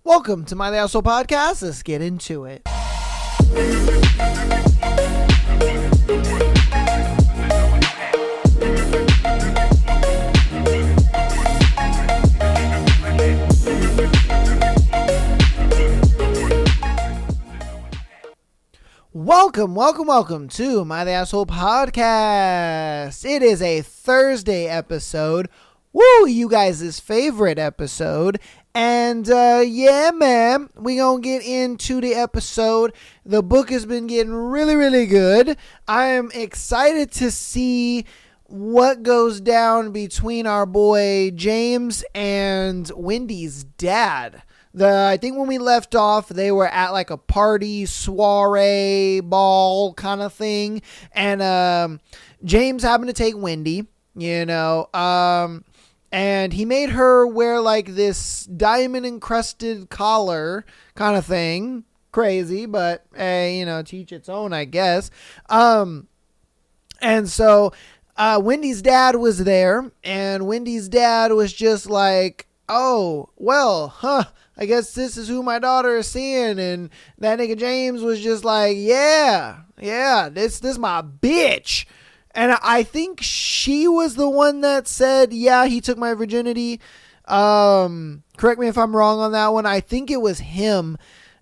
Welcome to My The Asshole Podcast. Let's get into it. Welcome to My The Asshole Podcast. It is a Thursday episode. Woo, you guys' favorite episode. And yeah, man, we gonna get into the episode. The book has been getting really good. I am excited to see what goes down between our boy James and Wendy's dad. I think when we left off, they were at like a party, soiree, ball kind of thing. And James happened to take Wendy, and he made her wear like this diamond encrusted collar kind of thing. Crazy, but hey, to each its own, I guess. And so Wendy's dad was there, and Wendy's dad was just like, oh, well, I guess this is who my daughter is seeing. And that nigga James was just like, yeah, this my bitch. And I think she was the one that said, yeah, he took my virginity. Correct me if I'm wrong on that one. I think it was him.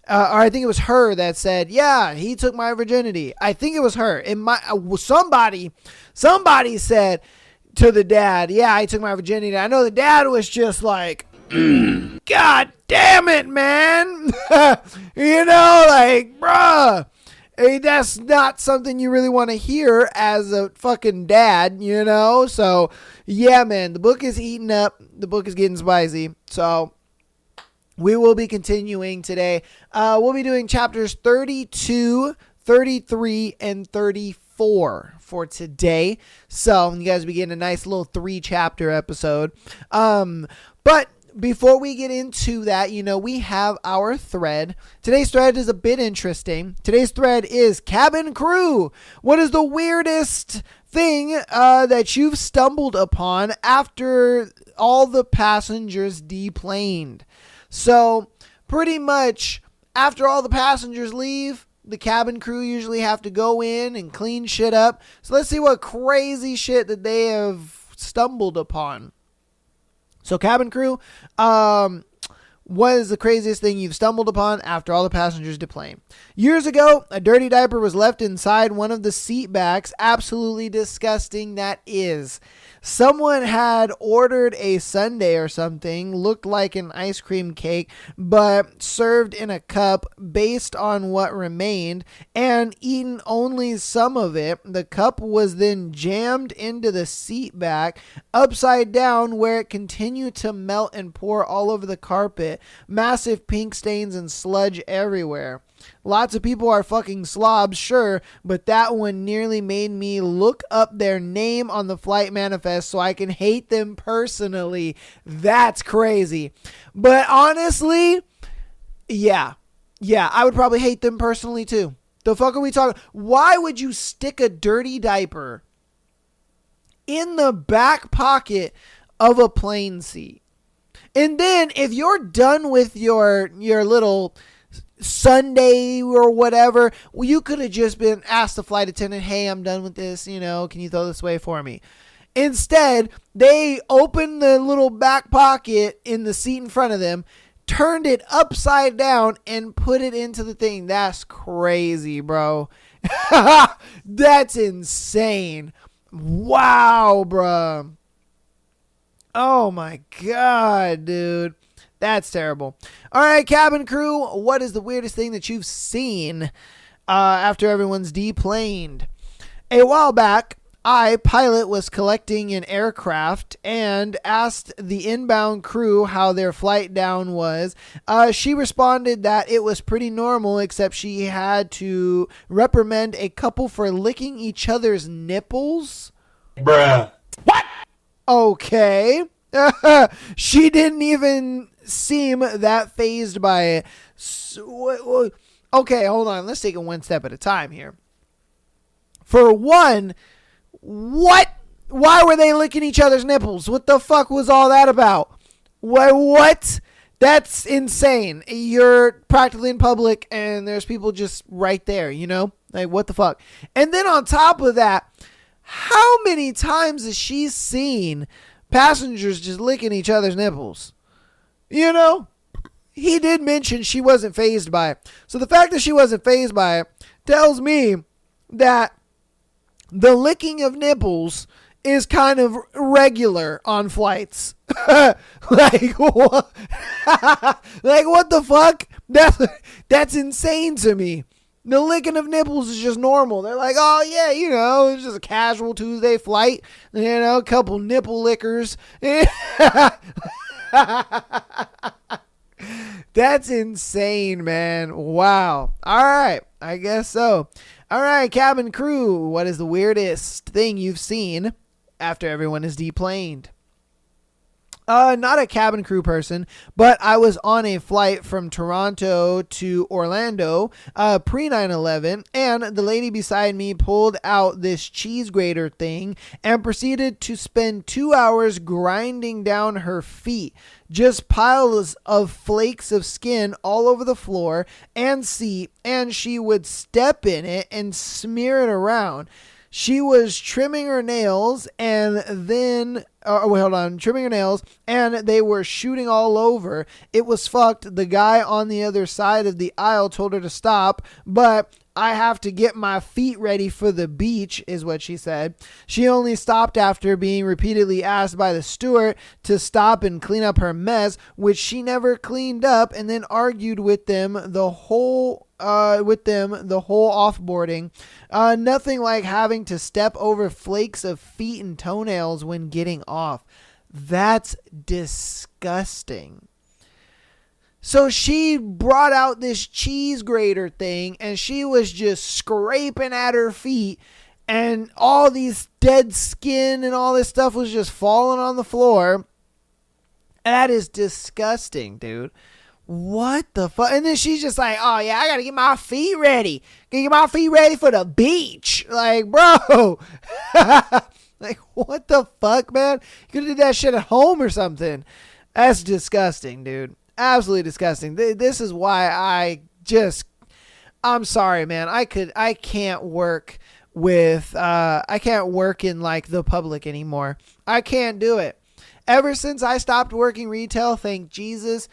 Or I think it was her that said, yeah, he took my virginity. I think it was her. Somebody said to the dad, yeah, he took my virginity. I know the dad was just like, God damn it, man. Bruh. Hey, that's not something you really want to hear as a fucking dad, So, yeah, man, the book is eating up. The book is getting spicy. So, we will be continuing today. We'll be doing chapters 32, 33, and 34 for today. So, you guys will be getting a nice little 3-chapter episode. But before we get into that, we have our thread. Today's thread is a bit interesting. Today's thread is cabin crew. What is the weirdest thing that you've stumbled upon after all the passengers deplaned? So pretty much after all the passengers leave, the cabin crew usually have to go in and clean shit up. So let's see what crazy shit that they have stumbled upon. So cabin crew, what is the craziest thing you've stumbled upon after all the passengers deplane? Years ago, a dirty diaper was left inside one of the seat backs. Absolutely disgusting, that is. Someone had ordered a sundae or something, looked like an ice cream cake, but served in a cup based on what remained, and eaten only some of it. The cup was then jammed into the seat back, upside down, where it continued to melt and pour all over the carpet. Massive pink stains and sludge everywhere. Lots of people are fucking slobs, sure, but that one nearly made me look up their name on the flight manifest so I can hate them personally. That's crazy. But honestly, yeah, I would probably hate them personally too. The fuck are we talking? Why would you stick a dirty diaper in the back pocket of a plane seat? And then if you're done with your little sundae or whatever, well, you could have just been asked the flight attendant, hey, I'm done with this, can you throw this away for me? Instead, they opened the little back pocket in the seat in front of them, turned it upside down, and put it into the thing. That's crazy, bro. That's insane. Wow, bro. Oh my God, dude. That's terrible. All right, cabin crew, what is the weirdest thing that you've seen after everyone's deplaned? A while back, pilot, was collecting an aircraft and asked the inbound crew how their flight down was. She responded that it was pretty normal, except she had to reprimand a couple for licking each other's nipples. Bruh. What? Okay. She didn't even seem that fazed by it. Okay, hold on. Let's take it one step at a time here. For one, what? Why were they licking each other's nipples? What the fuck was all that about? What? That's insane. You're practically in public and there's people just right there, you know? Like, what the fuck? And then on top of that, how many times has she seen passengers just licking each other's nipples? You know? He did mention she wasn't fazed by it. So the fact that she wasn't fazed by it tells me that the licking of nipples is kind of regular on flights. Like, what? Like, what the fuck? That's insane to me. The licking of nipples is just normal. They're like, oh yeah, you know, it's just a casual Tuesday flight. You know, a couple nipple lickers. That's insane, man. Wow. All right. I guess so. All right, cabin crew. What is the weirdest thing you've seen after everyone is deplaned? Not a cabin crew person, but I was on a flight from Toronto to Orlando, pre 9/11, and the lady beside me pulled out this cheese grater thing and proceeded to spend 2 hours grinding down her feet. Just piles of flakes of skin all over the floor and seat, and she would step in it and smear it around. She was trimming her nails and then, trimming her nails and they were shooting all over. It was fucked. The guy on the other side of the aisle told her to stop, but I have to get my feet ready for the beach, is what she said. She only stopped after being repeatedly asked by the steward to stop and clean up her mess, which she never cleaned up, and then argued with them the whole offboarding. Nothing like having to step over flakes of feet and toenails when getting off. That's disgusting. So she brought out this cheese grater thing and she was just scraping at her feet and all these dead skin and all this stuff was just falling on the floor. That is disgusting, dude. What the fuck? And then she's just like, oh yeah, I gotta get my feet ready. Get my feet ready for the beach. Like, bro. Like, what the fuck, man? You could have did that shit at home or something. That's disgusting, dude. Absolutely disgusting. This is why I'm sorry, man. I can't work I can't work in like the public anymore. I can't do it. Ever since I stopped working retail, thank Jesus.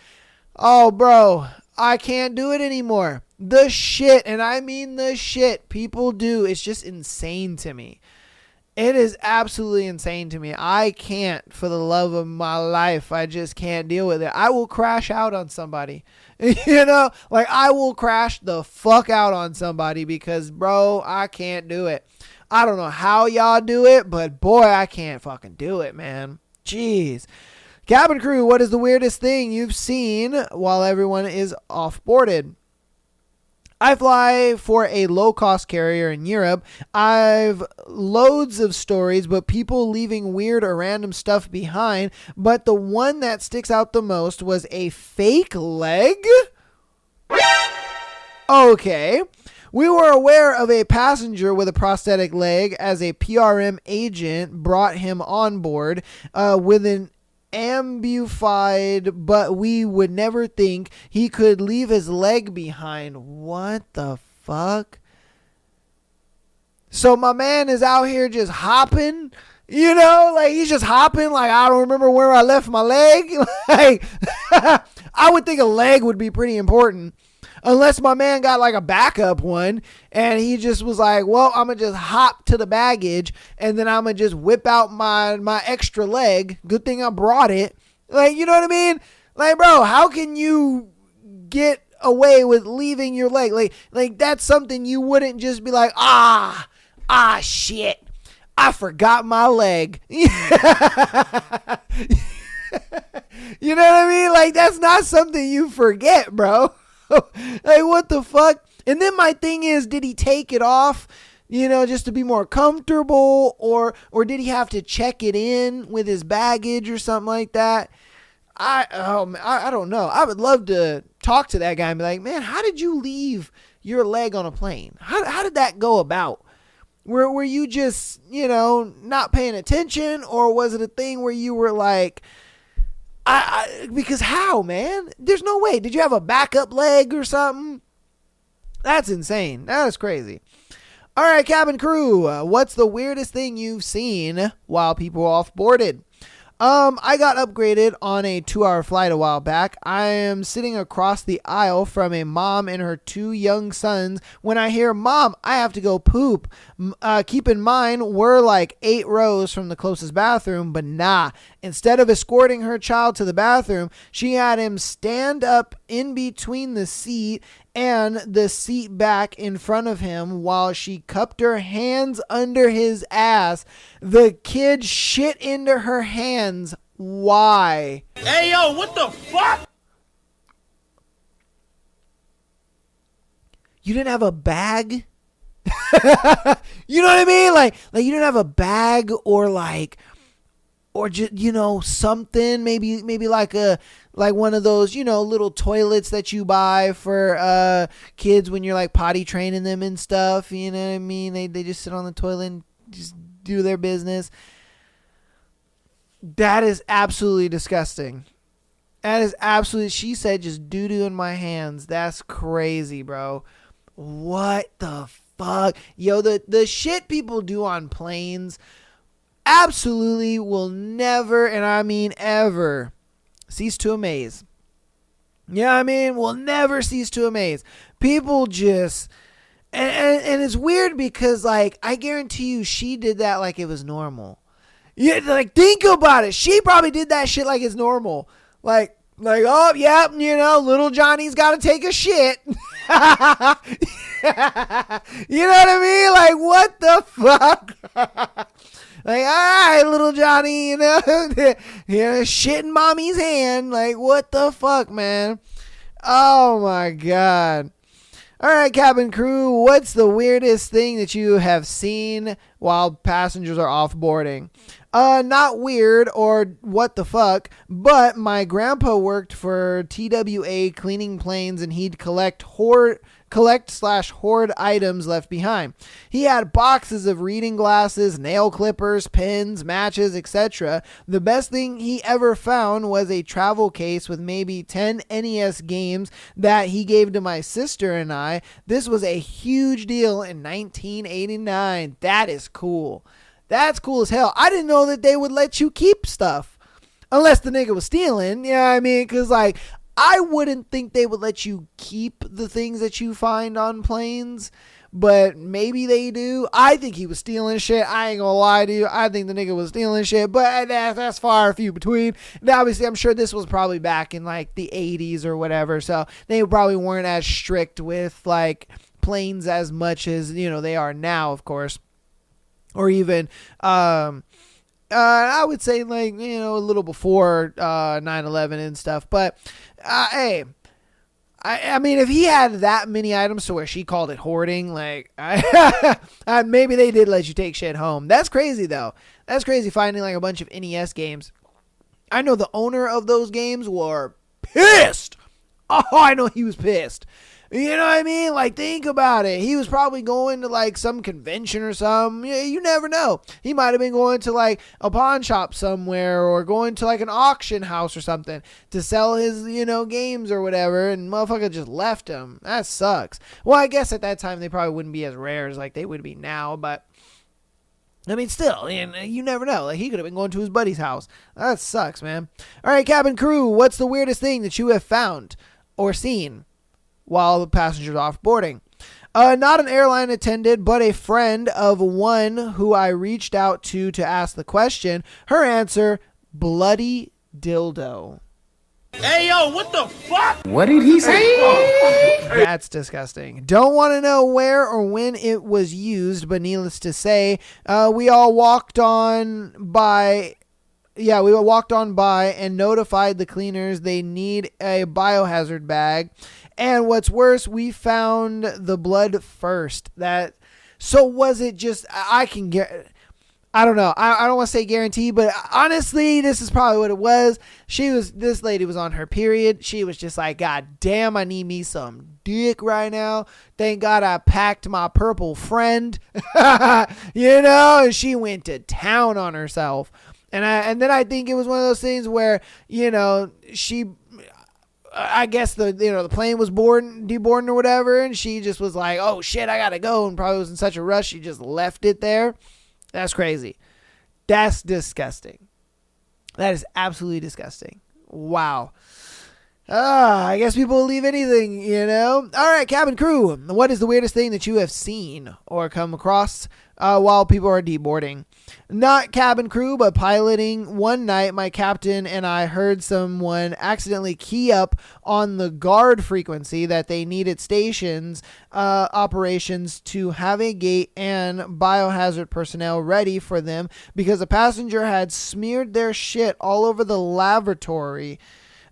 Oh, bro, I can't do it anymore. The shit, and I mean the shit people do, it's just insane to me. It is absolutely insane to me. I can't, for the love of my life, I just can't deal with it. I will crash out on somebody. You know, like I will crash the fuck out on somebody because, bro, I can't do it. I don't know how y'all do it, but boy, I can't fucking do it, man. Jeez. Cabin crew, what is the weirdest thing you've seen while everyone is off-boarded? I fly for a low-cost carrier in Europe. I've loads of stories, but people leaving weird or random stuff behind. But the one that sticks out the most was a fake leg. Okay. We were aware of a passenger with a prosthetic leg as a PRM agent brought him on board with an amplified, but we would never think he could leave his leg behind. What the fuck? So my man is out here just hopping, you know, like he's just hopping like I don't remember where I left my leg. Like I would think a leg would be pretty important. Unless my man got like a backup one and he just was like, well, I'm going to just hop to the baggage and then I'm going to just whip out my extra leg. Good thing I brought it. Like, you know what I mean? Like, bro, how can you get away with leaving your leg? Like that's something you wouldn't just be like, shit. I forgot my leg. You know what I mean? Like, that's not something you forget, bro. Like, what the fuck? And then my thing is, did he take it off, you know, just to be more comfortable, or did he have to check it in with his baggage or something like that? I don't know. I would love to talk to that guy and be like, man, how did you leave your leg on a plane? How did that go about? Were you just, you know, not paying attention, or was it a thing where you were like, Because how, man? There's no way. Did you have a backup leg or something? That's insane. That is crazy. All right, cabin crew. What's the weirdest thing you've seen while people are off-boarded? I got upgraded on a 2-hour flight a while back. I am sitting across the aisle from a mom and her 2 young sons when I hear, "Mom, I have to go poop." Keep in mind, we're like 8 rows from the closest bathroom, but nah. Instead of escorting her child to the bathroom, she had him stand up in between the seat and the seat back in front of him while she cupped her hands under his ass. The kid shit into her hands. Why? Hey, yo, what the fuck? You didn't have a bag? You know what I mean? Like you didn't have a bag or just, something, maybe like one of those, little toilets that you buy for kids when you're like potty training them and stuff. You know what I mean? They just sit on the toilet and just do their business. That is absolutely disgusting. That is absolutely, she said, just doo-doo in my hands. That's crazy, bro. What the fuck? Yo, the shit people do on planes absolutely will never, and I mean ever, cease to amaze. Yeah, I mean, will never cease to amaze. People just, and it's weird because, like, I guarantee you she did that like it was normal. Yeah, like, think about it. She probably did that shit like it's normal. Like, oh, yeah, little Johnny's got to take a shit. You know what I mean? Like, what the fuck? Like, all right, little Johnny, shit in mommy's hand. Like, what the fuck, man? Oh, my God. All right, cabin crew, what's the weirdest thing that you have seen while passengers are off boarding? Not weird or what the fuck, but my grandpa worked for TWA cleaning planes and he'd collect hoard items left behind. He had boxes of reading glasses, nail clippers, pens, matches, etc. The best thing he ever found was a travel case with maybe 10 NES games that he gave to my sister and I. This was a huge deal in 1989. That is cool. That's cool as hell. I didn't know that they would let you keep stuff. Unless the nigga was stealing. You know what I mean? Because, like, I wouldn't think they would let you keep the things that you find on planes. But maybe they do. I think he was stealing shit. I ain't gonna lie to you. I think the nigga was stealing shit. But that's far few between. And obviously, I'm sure this was probably back in, like, the 80s or whatever. So they probably weren't as strict with, like, planes as much as, they are now, of course. Or even, I would say, like, a little before 9/11 and stuff. But, hey, I mean, if he had that many items to where she called it hoarding, like, maybe they did let you take shit home. That's crazy, though. That's crazy, finding, like, a bunch of NES games. I know the owner of those games were pissed. Oh, I know he was pissed. You know what I mean? Like, think about it. He was probably going to, like, some convention or something. You never know. He might have been going to, like, a pawn shop somewhere or going to, like, an auction house or something to sell his, games or whatever, and motherfucker just left him. That sucks. Well, I guess at that time they probably wouldn't be as rare as, like, they would be now, but I mean, still, you never know. Like, he could have been going to his buddy's house. That sucks, man. All right, cabin crew, what's the weirdest thing that you have found or seen while the passengers off boarding? Not an airline attendant, but a friend of one who I reached out to ask the question. Her answer, bloody dildo. Hey, yo, what the fuck? What did he say? That's disgusting. Don't want to know where or when it was used, but needless to say, we all walked on by and notified the cleaners they need a biohazard bag. And what's worse, we found the blood first. So was it just, I don't know. I don't want to say guarantee, but honestly, this is probably what it was. This lady was on her period. She was just like, God damn, I need me some dick right now. Thank God I packed my purple friend, and she went to town on herself. And then I think it was one of those things where, I guess the plane was deboarding or whatever, and she just was like, oh shit, I gotta go, and probably was in such a rush she just left it there. That's crazy. That's disgusting. That is absolutely disgusting. Wow. I guess people will leave anything, All right, cabin crew. What is the weirdest thing that you have seen or come across while people are deboarding? Not cabin crew, but piloting. One night, my captain and I heard someone accidentally key up on the guard frequency that they needed stations operations to have a gate and biohazard personnel ready for them because a passenger had smeared their shit all over the lavatory.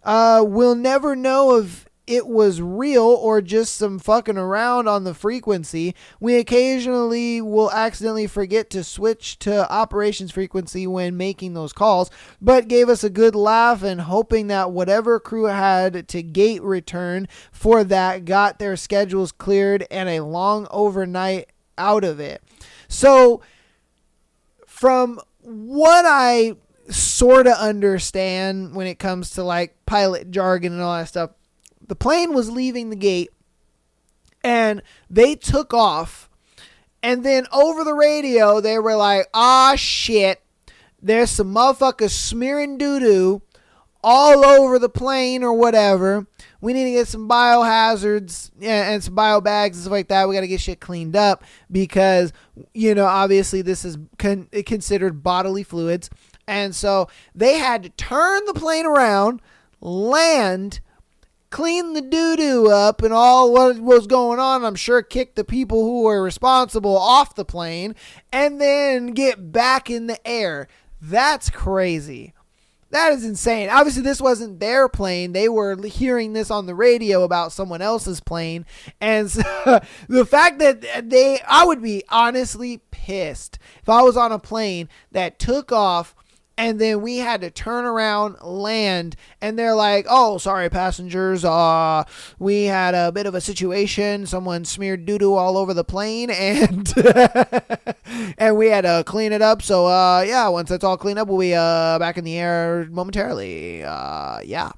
We'll never know if it was real or just some fucking around on the frequency. We occasionally will accidentally forget to switch to operations frequency when making those calls, but gave us a good laugh and hoping that whatever crew had to gate return for that got their schedules cleared and a long overnight out of it. So from what I sort of understand when it comes to like pilot jargon and all that stuff, the plane was leaving the gate and they took off, and then over the radio they were like, ah shit, there's some motherfuckers smearing doo-doo all over the plane or whatever. We need to get some biohazards and some bio bags and stuff like that. We got to get shit cleaned up because, obviously this is considered bodily fluids. And so they had to turn the plane around, land, clean the doo-doo up and all what was going on. I'm sure kick the people who were responsible off the plane and then get back in the air. That's crazy. That is insane. Obviously, this wasn't their plane. They were hearing this on the radio about someone else's plane. And so, the fact that I would be honestly pissed if I was on a plane that took off and then we had to turn around, land, and they're like, oh, sorry, passengers. We had a bit of a situation. Someone smeared doo-doo all over the plane, and and we had to clean it up. So, once that's all cleaned up, we'll be back in the air momentarily. Yeah.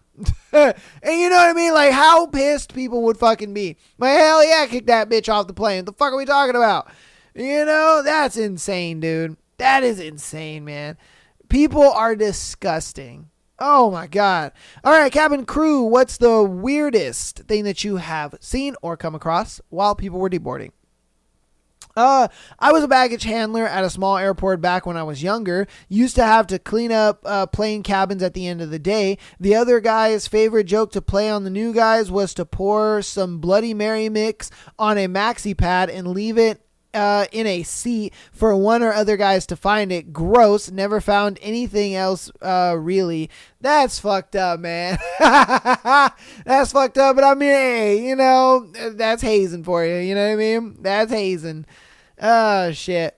And you know what I mean? Like, how pissed people would fucking be. Like, hell yeah, kick that bitch off the plane. What the fuck are we talking about? That's insane, dude. That is insane, man. People are disgusting. Oh my God. All right, cabin crew, what's the weirdest thing that you have seen or come across while people were deboarding? I was a baggage handler at a small airport back when I was younger. Used to have to clean up plane cabins at the end of the day. The other guy's favorite joke to play on the new guys was to pour some Bloody Mary mix on a maxi pad and leave it in a seat for one or other guys to find it. Gross. Never found anything else really. That's fucked up, man. That's fucked up. But I mean, hey, that's hazing for you. You know what I mean? That's hazing. Oh, shit.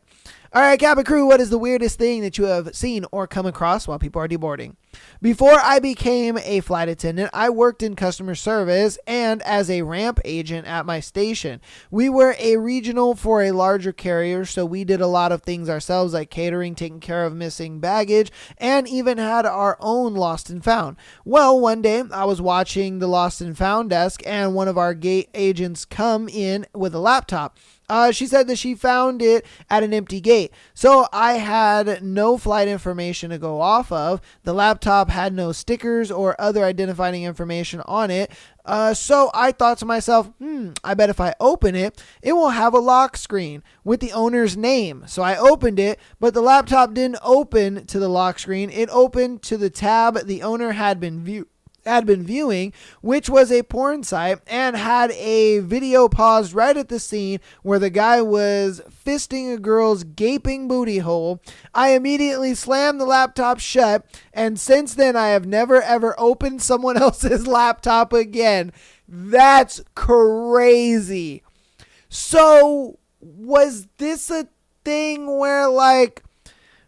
All right, cabin crew, what is the weirdest thing that you have seen or come across while people are deboarding? Before I became a flight attendant, I worked in customer service and as a ramp agent at my station. We were a regional for a larger carrier, so we did a lot of things ourselves, like catering, taking care of missing baggage, and even had our own lost and found. Well, one day I was watching the lost and found desk, and one of our gate agents come in with a laptop. She said that she found it at an empty gate. So I had no flight information to go off of. The laptop had no stickers or other identifying information on it. So I thought to myself, I bet if I open it, it will have a lock screen with the owner's name. So I opened it, but the laptop didn't open to the lock screen. It opened to the tab the owner had been viewing, which was a porn site, and had a video paused right at the scene where the guy was fisting a girl's gaping booty hole. I immediately slammed the laptop shut, and since then I have never ever opened someone else's laptop again. That's crazy. So was this a thing where like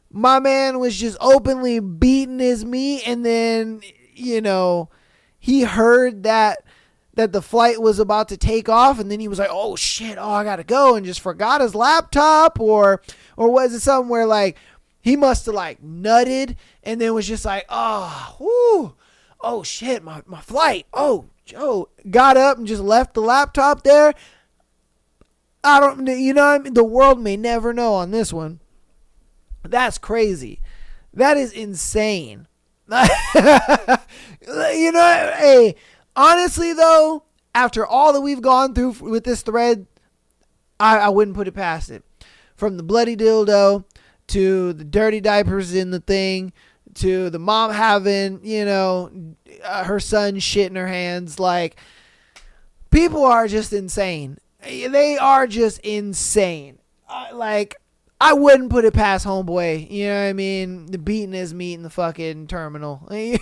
my man was just openly beating his meat, and then he heard that the flight was about to take off, and then he was like, oh shit, I gotta go, and just forgot his laptop? Or was it something where like He must have like nutted and then was just like, oh shit, my flight. Oh, Joe got up and just left the laptop there. I don't, you know what I mean? The world may never know on this one. That's crazy. That is insane. You know, hey, honestly though, after all that we've gone through with this thread, I wouldn't put it past it. From the bloody dildo to the dirty diapers in the thing to the mom having, you know, her son shit in her hands. Like, people are just insane. They are just insane. Like, I wouldn't put it past homeboy. You know what I mean? The beating his meat in the fucking terminal. You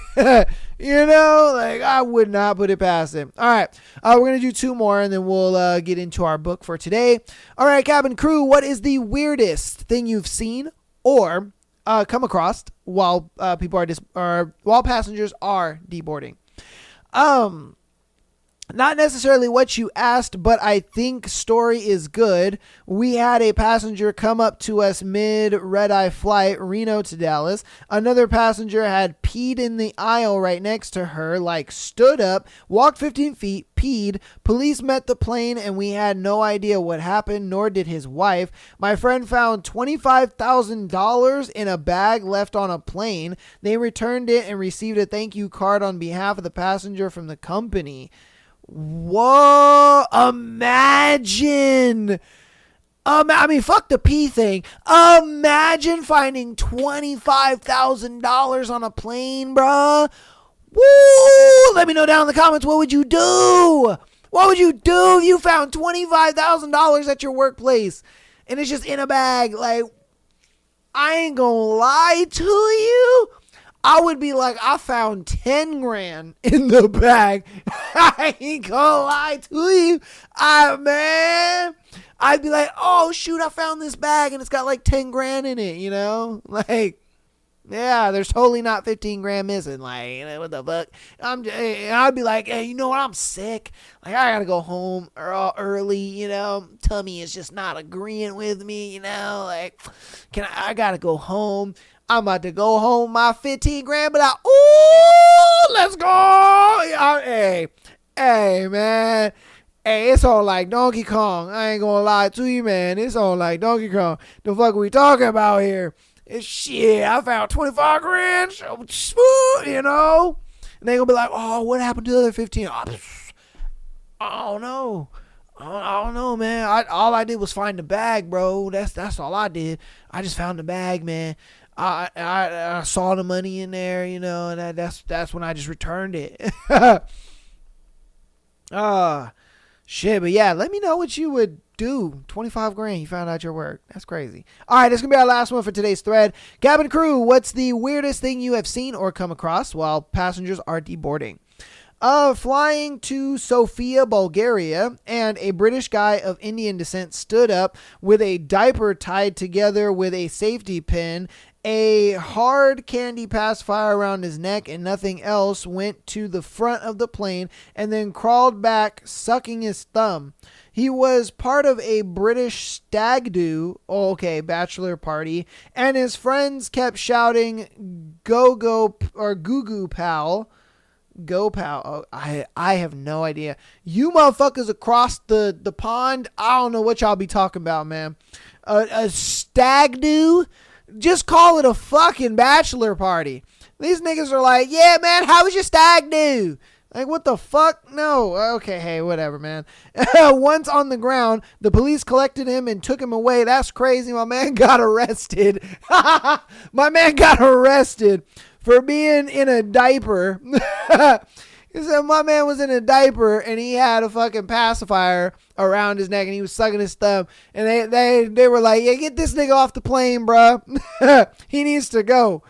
know, like, I would not put it past him. All right. We're going to do 2 more and then we'll get into our book for today. All right, cabin crew, what is the weirdest thing you've seen or come across while while passengers are deboarding? Not necessarily what you asked, but I think story is good. We had a passenger come up to us mid red-eye flight, Reno to Dallas. Another passenger had peed in the aisle right next to her, like stood up, walked 15 feet, peed. Police met the plane and we had no idea what happened, nor did his wife. My friend found $25,000 in a bag left on a plane. They returned it and received a thank you card on behalf of the passenger from the company. Whoa, imagine. I mean, fuck the pee thing. Imagine finding $25,000 on a plane, bruh. Woo! Let me know down in the comments, what would you do? What would you do if you found $25,000 at your workplace and it's just in a bag? Like, I ain't gonna lie to you. I would be like, I found 10 grand in the bag. I ain't gonna lie to you. Man, I'd be like, oh shoot, I found this bag and it's got like 10 grand in it, you know? Like, yeah, there's totally not 15 grand missing. Like, what the fuck? I'd be like, hey, you know what? I'm sick. Like, I gotta go home early, you know? Tummy is just not agreeing with me, you know? Like, I gotta go home. I'm about to go home my 15 grand, but let's go. Hey, man. Hey, it's on like Donkey Kong. I ain't gonna lie to you, man. It's on like Donkey Kong. The fuck are we talking about here? It's shit. I found 25 grand. You know? And they gonna be like, oh, what happened to the other 15? I don't know. I don't know, man. All I did was find the bag, bro. That's all I did. I just found the bag, man. I saw the money in there, you know, and that's when I just returned it. Shit, but yeah, let me know what you would do. 25 grand you found out your work. That's crazy. All right, this is gonna be our last one for today's thread. Cabin crew, what's the weirdest thing you have seen or come across while passengers are deboarding? Flying to Sofia, Bulgaria, and a British guy of Indian descent stood up with a diaper tied together with a safety pin, a hard candy pacifier around his neck, and nothing else, went to the front of the plane and then crawled back, sucking his thumb. He was part of a British stag do, bachelor party, and his friends kept shouting, "Go, go," or "Goo Goo Pal." Go pal. Oh, I have no idea. You motherfuckers across the pond, I don't know what y'all be talking about, man. A stag do? Just call it a fucking bachelor party. These niggas are like, yeah, man, how was your stag do? Like, what the fuck? No. Okay, hey, whatever, man. Once on the ground, the police collected him and took him away. That's crazy. My man got arrested. My man got arrested for being in a diaper. He said my man was in a diaper and he had a fucking pacifier around his neck and he was sucking his thumb. And they were like, yeah, get this nigga off the plane, bro. He needs to go.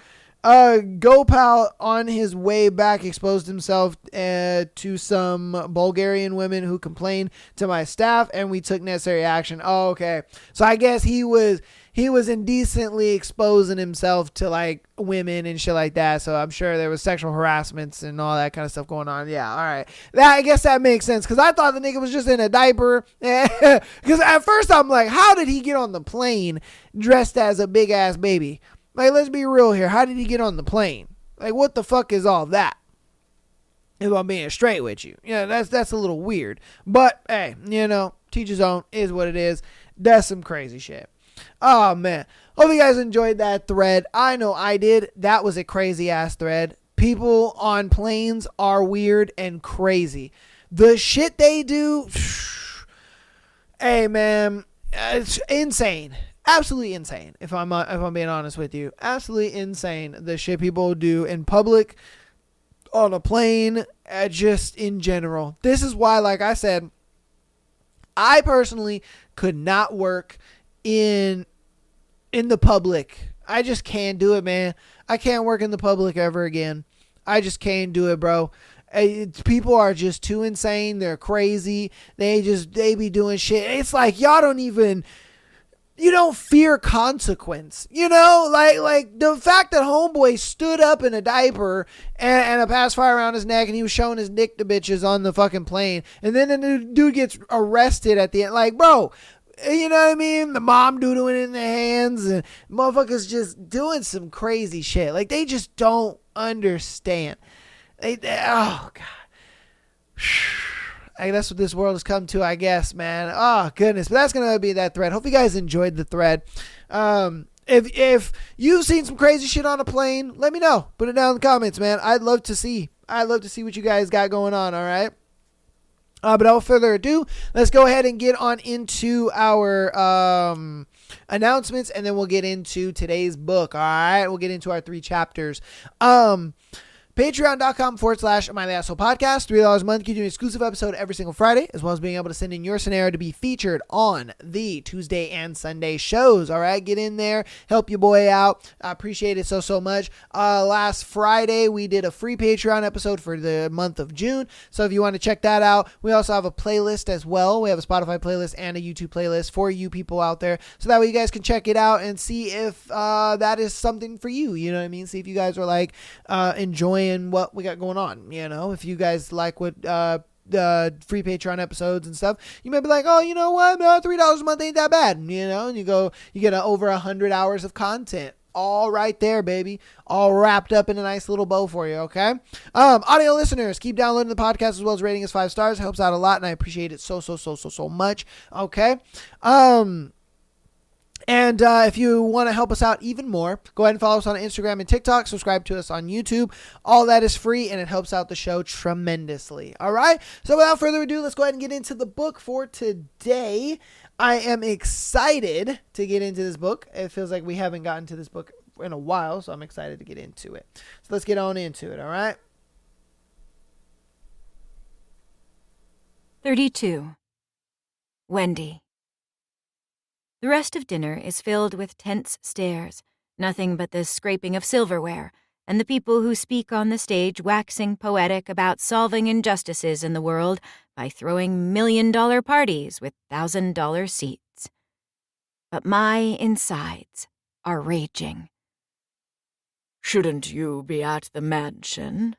Gopal on his way back exposed himself to some Bulgarian women who complained to my staff and we took necessary action. Oh, okay. So I guess he was indecently exposing himself to like women and shit like that. So I'm sure there was sexual harassments and all that kind of stuff going on. Yeah. All right. I guess that makes sense. Cause I thought the nigga was just in a diaper. Cause at first I'm like, how did he get on the plane dressed as a big ass baby? Like, let's be real here. How did he get on the plane? Like, what the fuck is all that? If I'm being straight with you. Yeah, that's a little weird. But, hey, teach his own is what it is. That's some crazy shit. Oh, man. Hope you guys enjoyed that thread. I know I did. That was a crazy-ass thread. People on planes are weird and crazy. The shit they do, hey, man, it's insane. Absolutely insane, if I'm being honest with you. Absolutely insane, the shit people do in public, on a plane, just in general. This is why, like I said, I personally could not work in the public. I just can't do it, man. I can't work in the public ever again. I just can't do it, bro. People are just too insane. They're crazy. They be doing shit. It's like y'all you don't fear consequence, like the fact that homeboy stood up in a diaper and a pacifier around his neck and he was showing his dick to bitches on the fucking plane, and then the dude gets arrested at the end. Like, bro, you know what I mean? The mom doodling in their hands and motherfuckers just doing some crazy shit. Like, they just don't understand. Oh God. That's what this world has come to, I guess, man. Oh, goodness. But that's going to be that thread. Hope you guys enjoyed the thread. If you've seen some crazy shit on a plane, let me know. Put it down in the comments, man. I'd love to see what you guys got going on, all right? But without further ado, let's go ahead and get on into our announcements, and then we'll get into today's book, all right? We'll get into our 3 chapters. Patreon.com/Am I the Asshole Podcast. $3 a month. You do an exclusive episode every single Friday, as well as being able to send in your scenario to be featured on the Tuesday and Sunday shows. All right, get in there, help your boy out. I appreciate it so much. Last Friday, we did a free Patreon episode for the month of June. So if you want to check that out, we also have a playlist as well. We have a Spotify playlist and a YouTube playlist for you people out there. So that way you guys can check it out and see if that is something for you. You know what I mean? See if you guys are like enjoying what we got going on. If you guys like what the free Patreon episodes and stuff, you might be like, oh, you know what, $3 a month ain't that bad, and you get over 100 hours of content all right there, baby, all wrapped up in a nice little bow for you. Okay. Audio listeners, keep downloading the podcast, as well as rating us 5 stars. It helps out a lot, and I appreciate it so much. Okay. And if you want to help us out even more, go ahead and follow us on Instagram and TikTok. Subscribe to us on YouTube. All that is free, and it helps out the show tremendously. All right? So without further ado, let's go ahead and get into the book for today. I am excited to get into this book. It feels like we haven't gotten to this book in a while, so I'm excited to get into it. So let's get on into it, all right? 32. Wendy. The rest of dinner is filled with tense stares, nothing but the scraping of silverware, and the people who speak on the stage waxing poetic about solving injustices in the world by throwing $1 million parties with $1,000 seats. But my insides are raging. Shouldn't you be at the mansion?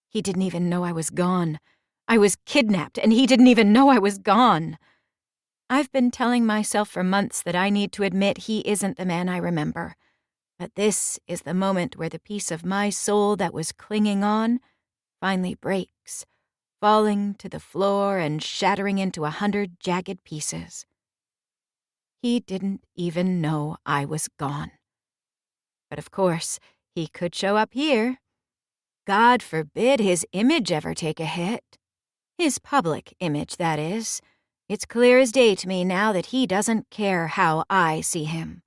He didn't even know I was gone. I was kidnapped, and he didn't even know I was gone. I've been telling myself for months that I need to admit he isn't the man I remember. But this is the moment where the piece of my soul that was clinging on finally breaks, falling to the floor and shattering into 100 jagged pieces. He didn't even know I was gone. But of course, he could show up here. God forbid his image ever take a hit. His public image, that is. It's clear as day to me now that he doesn't care how I see him.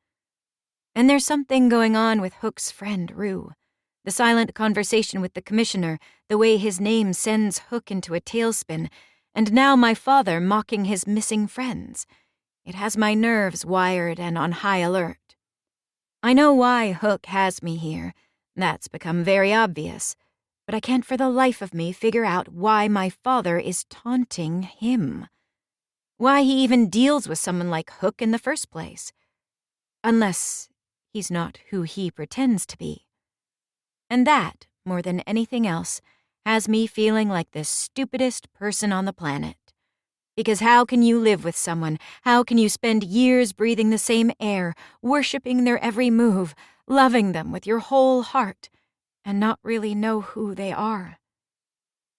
And there's something going on with Hook's friend, Rue. The silent conversation with the commissioner, the way his name sends Hook into a tailspin, and now my father mocking his missing friends. It has my nerves wired and on high alert. I know why Hook has me here. That's become very obvious. But I can't for the life of me figure out why my father is taunting him. Why he even deals with someone like Hook in the first place. Unless he's not who he pretends to be. And that, more than anything else, has me feeling like the stupidest person on the planet. Because how can you live with someone, how can you spend years breathing the same air, worshipping their every move, loving them with your whole heart, and not really know who they are.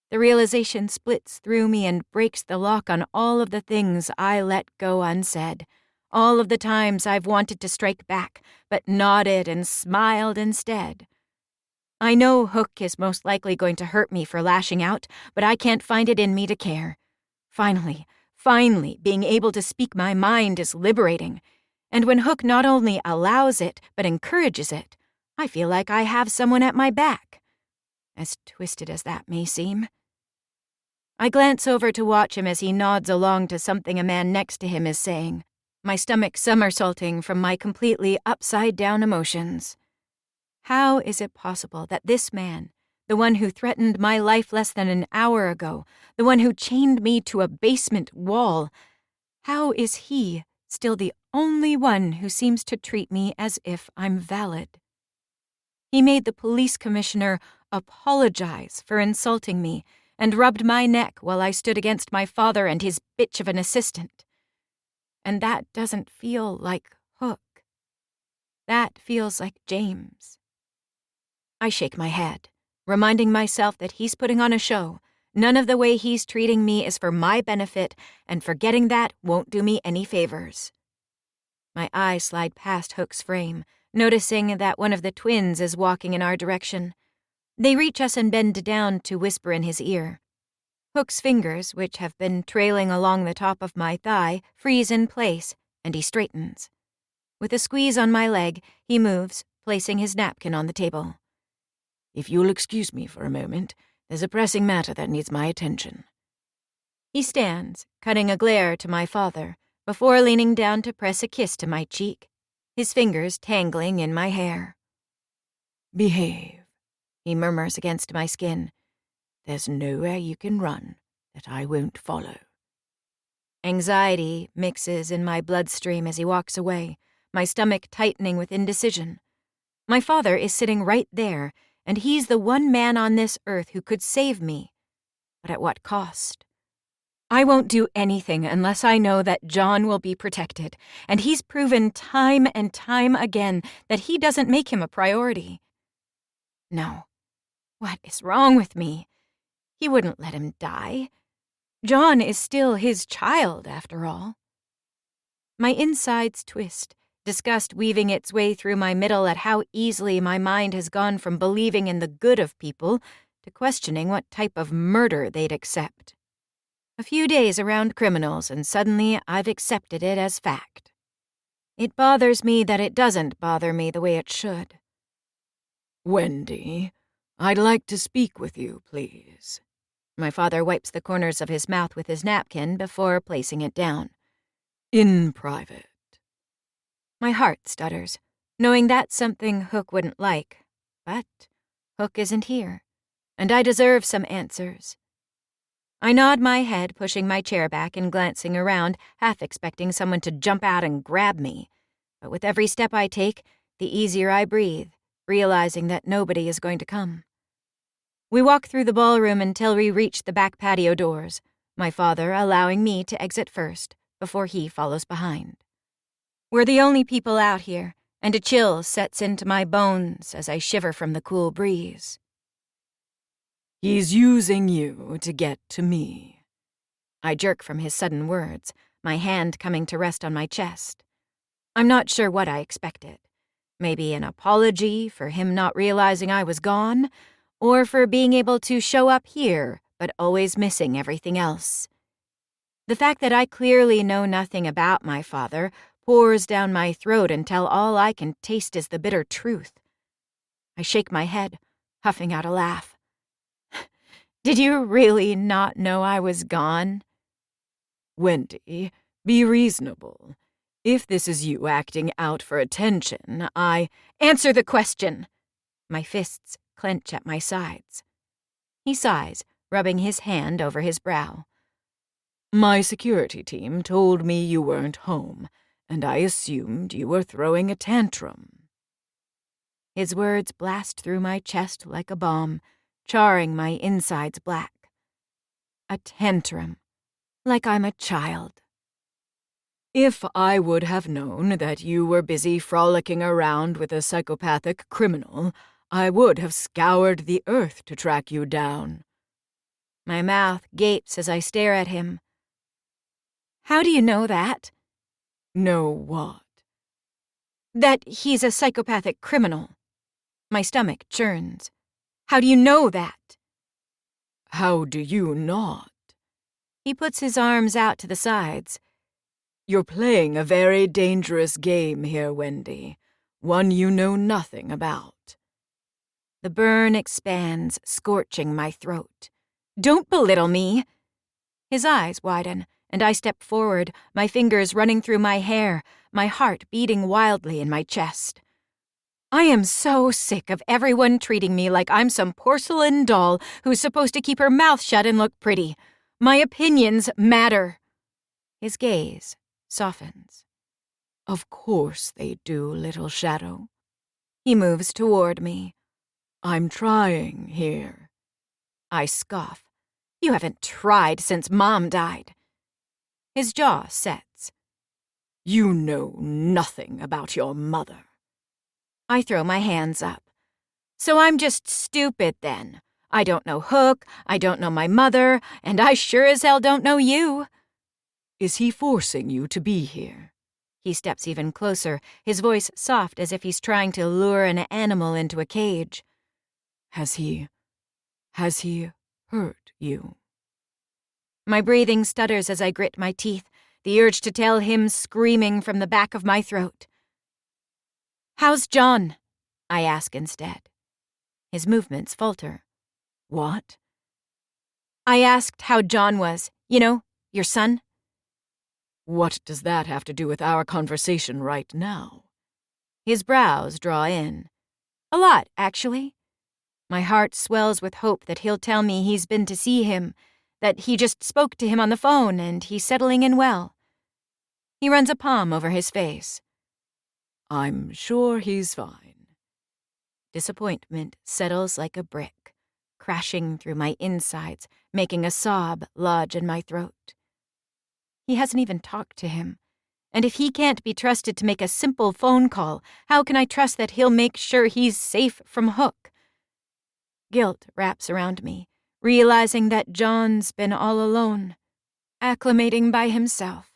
The realization splits through me and breaks the lock on all of the things I let go unsaid, all of the times I've wanted to strike back, but nodded and smiled instead. I know Hook is most likely going to hurt me for lashing out, but I can't find it in me to care. Finally, being able to speak my mind is liberating. And when Hook not only allows it, but encourages it, I feel like I have someone at my back. As twisted as that may seem. I glance over to watch him as he nods along to something a man next to him is saying, my stomach somersaulting from my completely upside-down emotions. How is it possible that this man, the one who threatened my life less than an hour ago, the one who chained me to a basement wall, how is he still the only one who seems to treat me as if I'm valid? He made the police commissioner apologize for insulting me and rubbed my neck while I stood against my father and his bitch of an assistant. And that doesn't feel like Hook. That feels like James. I shake my head, reminding myself that he's putting on a show. None of the way he's treating me is for my benefit, and forgetting that won't do me any favors. My eyes slide past Hook's frame, noticing that one of the twins is walking in our direction. They reach us and bend down to whisper in his ear. Hook's fingers, which have been trailing along the top of my thigh, freeze in place, and he straightens. With a squeeze on my leg, he moves, placing his napkin on the table. If you'll excuse me for a moment, there's a pressing matter that needs my attention. He stands, cutting a glare to my father, before leaning down to press a kiss to my cheek, his fingers tangling in my hair. Behave, he murmurs against my skin. There's nowhere you can run that I won't follow. Anxiety mixes in my bloodstream as he walks away, my stomach tightening with indecision. My father is sitting right there, and he's the one man on this earth who could save me. But at what cost? I won't do anything unless I know that John will be protected, and he's proven time and time again that he doesn't make him a priority. No. What is wrong with me? He wouldn't let him die. John is still his child, after all. My insides twist, disgust weaving its way through my middle at how easily my mind has gone from believing in the good of people to questioning what type of murder they'd accept. A few days around criminals, and suddenly I've accepted it as fact. It bothers me that it doesn't bother me the way it should. Wendy, I'd like to speak with you, please. My father wipes the corners of his mouth with his napkin before placing it down. In private. My heart stutters, knowing that's something Hook wouldn't like. But Hook isn't here, and I deserve some answers. I nod my head, pushing my chair back and glancing around, half expecting someone to jump out and grab me. But with every step I take, the easier I breathe, realizing that nobody is going to come. We walk through the ballroom until we reach the back patio doors, my father allowing me to exit first, before he follows behind. We're the only people out here, and a chill sets into my bones as I shiver from the cool breeze. He's using you to get to me. I jerk from his sudden words, my hand coming to rest on my chest. I'm not sure what I expected. Maybe an apology for him not realizing I was gone, or for being able to show up here, but always missing everything else. The fact that I clearly know nothing about my father pours down my throat until all I can taste is the bitter truth. I shake my head, huffing out a laugh. Did you really not know I was gone? Wendy, be reasonable. If this is you acting out for attention, Answer the question! My fists clench at my sides. He sighs, rubbing his hand over his brow. My security team told me you weren't home, and I assumed you were throwing a tantrum. His words blast through my chest like a bomb, charring my insides black. A tantrum, like I'm a child. If I would have known that you were busy frolicking around with a psychopathic criminal, I would have scoured the earth to track you down. My mouth gapes as I stare at him. How do you know that? Know what? That he's a psychopathic criminal. My stomach churns. How do you know that? How do you not? He puts his arms out to the sides. You're playing a very dangerous game here, Wendy. One you know nothing about. The burn expands, scorching my throat. Don't belittle me! His eyes widen, and I step forward, my fingers running through my hair, my heart beating wildly in my chest. I am so sick of everyone treating me like I'm some porcelain doll who's supposed to keep her mouth shut and look pretty. My opinions matter. His gaze softens. Of course they do, little shadow. He moves toward me. I'm trying here. I scoff. You haven't tried since Mom died. His jaw sets. You know nothing about your mother. I throw my hands up. So I'm just stupid then. I don't know Hook, I don't know my mother, and I sure as hell don't know you. Is he forcing you to be here? He steps even closer, his voice soft as if he's trying to lure an animal into a cage. Has he hurt you? My breathing stutters as I grit my teeth, the urge to tell him screaming from the back of my throat. How's John? I ask instead. His movements falter. What? I asked how John was. You know, your son. What does that have to do with our conversation right now? His brows draw in. A lot, actually. My heart swells with hope that he'll tell me he's been to see him, that he just spoke to him on the phone and he's settling in well. He runs a palm over his face. I'm sure he's fine. Disappointment settles like a brick, crashing through my insides, making a sob lodge in my throat. He hasn't even talked to him. And if he can't be trusted to make a simple phone call, how can I trust that he'll make sure he's safe from Hook? Guilt wraps around me, realizing that John's been all alone, acclimating by himself.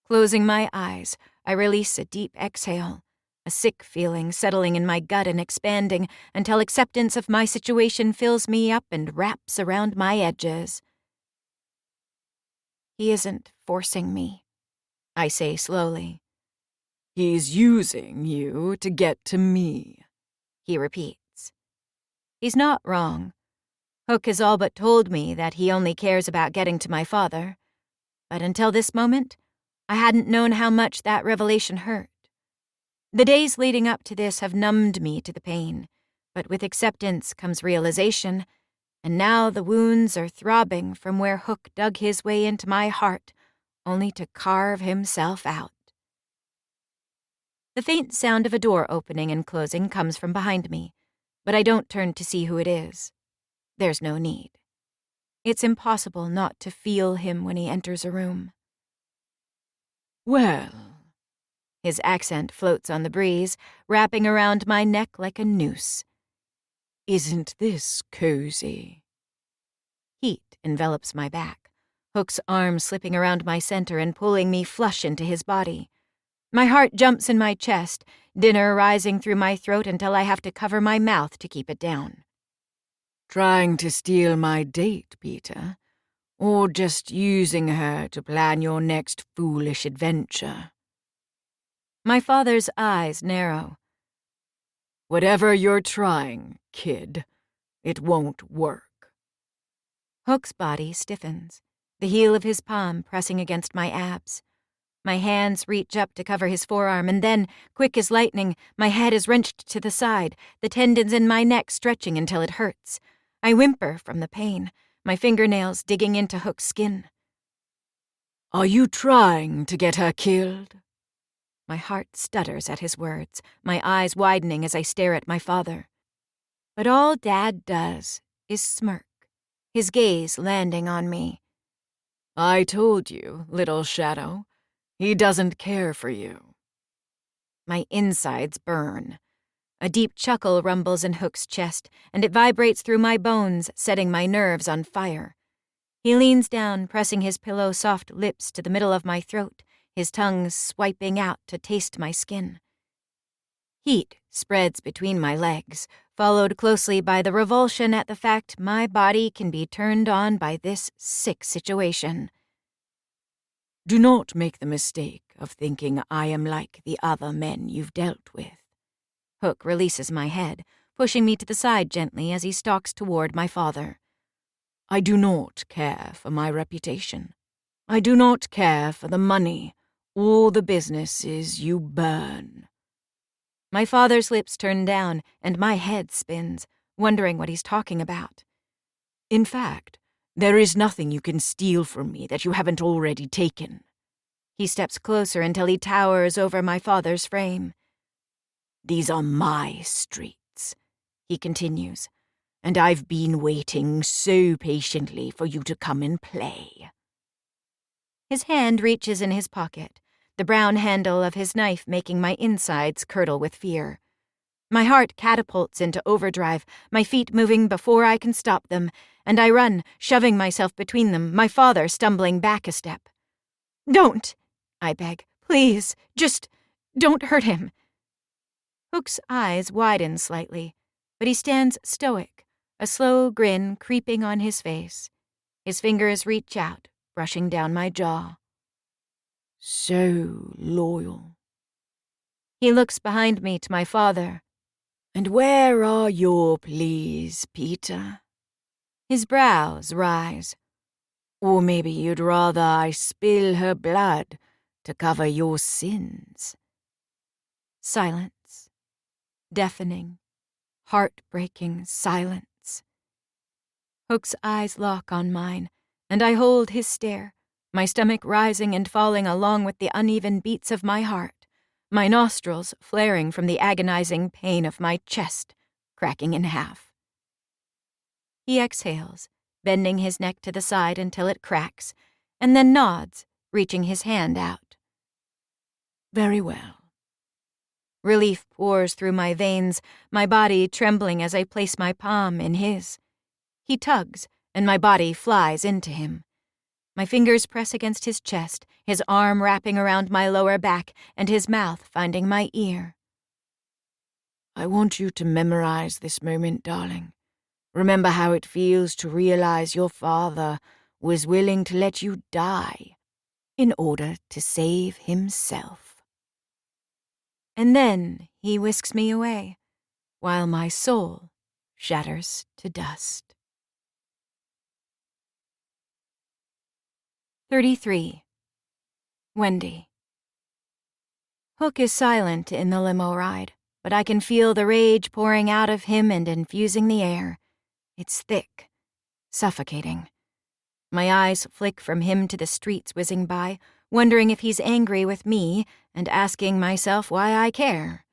Closing my eyes, I release a deep exhale, a sick feeling settling in my gut and expanding until acceptance of my situation fills me up and wraps around my edges. He isn't forcing me, I say slowly. He's using you to get to me, he repeats. He's not wrong. Hook has all but told me that he only cares about getting to my father. But until this moment, I hadn't known how much that revelation hurt. The days leading up to this have numbed me to the pain, but with acceptance comes realization, and now the wounds are throbbing from where Hook dug his way into my heart, only to carve himself out. The faint sound of a door opening and closing comes from behind me, but I don't turn to see who it is. There's no need. It's impossible not to feel him when he enters a room. Well, his accent floats on the breeze, wrapping around my neck like a noose. Isn't this cozy? Heat envelops my back, Hook's arm slipping around my center and pulling me flush into his body. My heart jumps in my chest, dinner rising through my throat until I have to cover my mouth to keep it down. Trying to steal my date, Peter? Or just using her to plan your next foolish adventure? My father's eyes narrow. Whatever you're trying, kid, it won't work. Hook's body stiffens, the heel of his palm pressing against my abs. My hands reach up to cover his forearm, and then, quick as lightning, my head is wrenched to the side, the tendons in my neck stretching until it hurts. I whimper from the pain, my fingernails digging into Hook's skin. Are you trying to get her killed? My heart stutters at his words, my eyes widening as I stare at my father. But all Dad does is smirk, his gaze landing on me. I told you, little shadow. He doesn't care for you. My insides burn. A deep chuckle rumbles in Hook's chest, and it vibrates through my bones, setting my nerves on fire. He leans down, pressing his pillow-soft lips to the middle of my throat, his tongue swiping out to taste my skin. Heat spreads between my legs, followed closely by the revulsion at the fact my body can be turned on by this sick situation. Do not make the mistake of thinking I am like the other men you've dealt with. Hook releases my head, pushing me to the side gently as he stalks toward my father. I do not care for my reputation. I do not care for the money or the businesses you burn. My father's lips turn down, and my head spins, wondering what he's talking about. In fact, there is nothing you can steal from me that you haven't already taken. He steps closer until he towers over my father's frame. These are my streets, he continues, and I've been waiting so patiently for you to come and play. His hand reaches in his pocket, the brown handle of his knife making my insides curdle with fear. My heart catapults into overdrive, my feet moving before I can stop them, and I run, shoving myself between them, my father stumbling back a step. "Don't," I beg. "Please, just don't hurt him." Hook's eyes widen slightly, but he stands stoic, a slow grin creeping on his face. His fingers reach out, brushing down my jaw. So loyal. He looks behind me to my father. And where are your pleas, Peter? His brows rise. Or maybe you'd rather I spill her blood to cover your sins. Silence. Deafening, heartbreaking silence. Hook's eyes lock on mine, and I hold his stare, my stomach rising and falling along with the uneven beats of my heart, my nostrils flaring from the agonizing pain of my chest, cracking in half. He exhales, bending his neck to the side until it cracks, and then nods, reaching his hand out. Very well. Relief pours through my veins, my body trembling as I place my palm in his. He tugs, and my body flies into him. My fingers press against his chest, his arm wrapping around my lower back, and his mouth finding my ear. I want you to memorize this moment, darling. Remember how it feels to realize your father was willing to let you die in order to save himself. And then he whisks me away, while my soul shatters to dust. 33. Wendy. Hook is silent in the limo ride, but I can feel the rage pouring out of him and infusing the air. It's thick, suffocating. My eyes flick from him to the streets whizzing by, wondering if he's angry with me and asking myself why I care.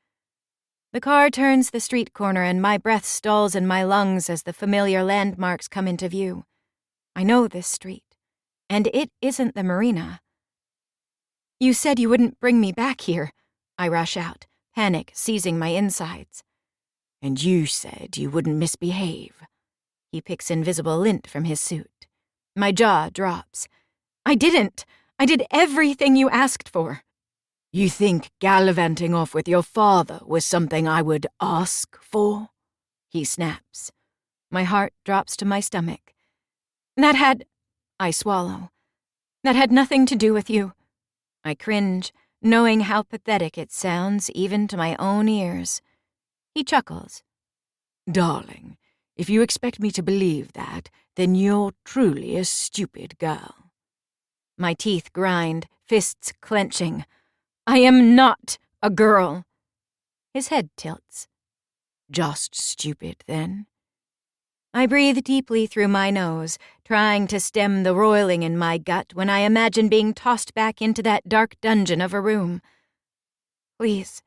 The car turns the street corner and my breath stalls in my lungs as the familiar landmarks come into view. I know this street, and it isn't the marina. "You said you wouldn't bring me back here," I rush out, panic seizing my insides. "And you said you wouldn't misbehave." He picks invisible lint from his suit. My jaw drops. "I didn't. I did everything you asked for." "You think gallivanting off with your father was something I would ask for?" He snaps. My heart drops to my stomach. I swallow. "That had nothing to do with you." I cringe, knowing how pathetic it sounds even to my own ears. He chuckles. "Darling, if you expect me to believe that, then you're truly a stupid girl." My teeth grind, fists clenching. "I am not a girl." His head tilts. "Just stupid, then?" I breathe deeply through my nose, trying to stem the roiling in my gut when I imagine being tossed back into that dark dungeon of a room. "Please,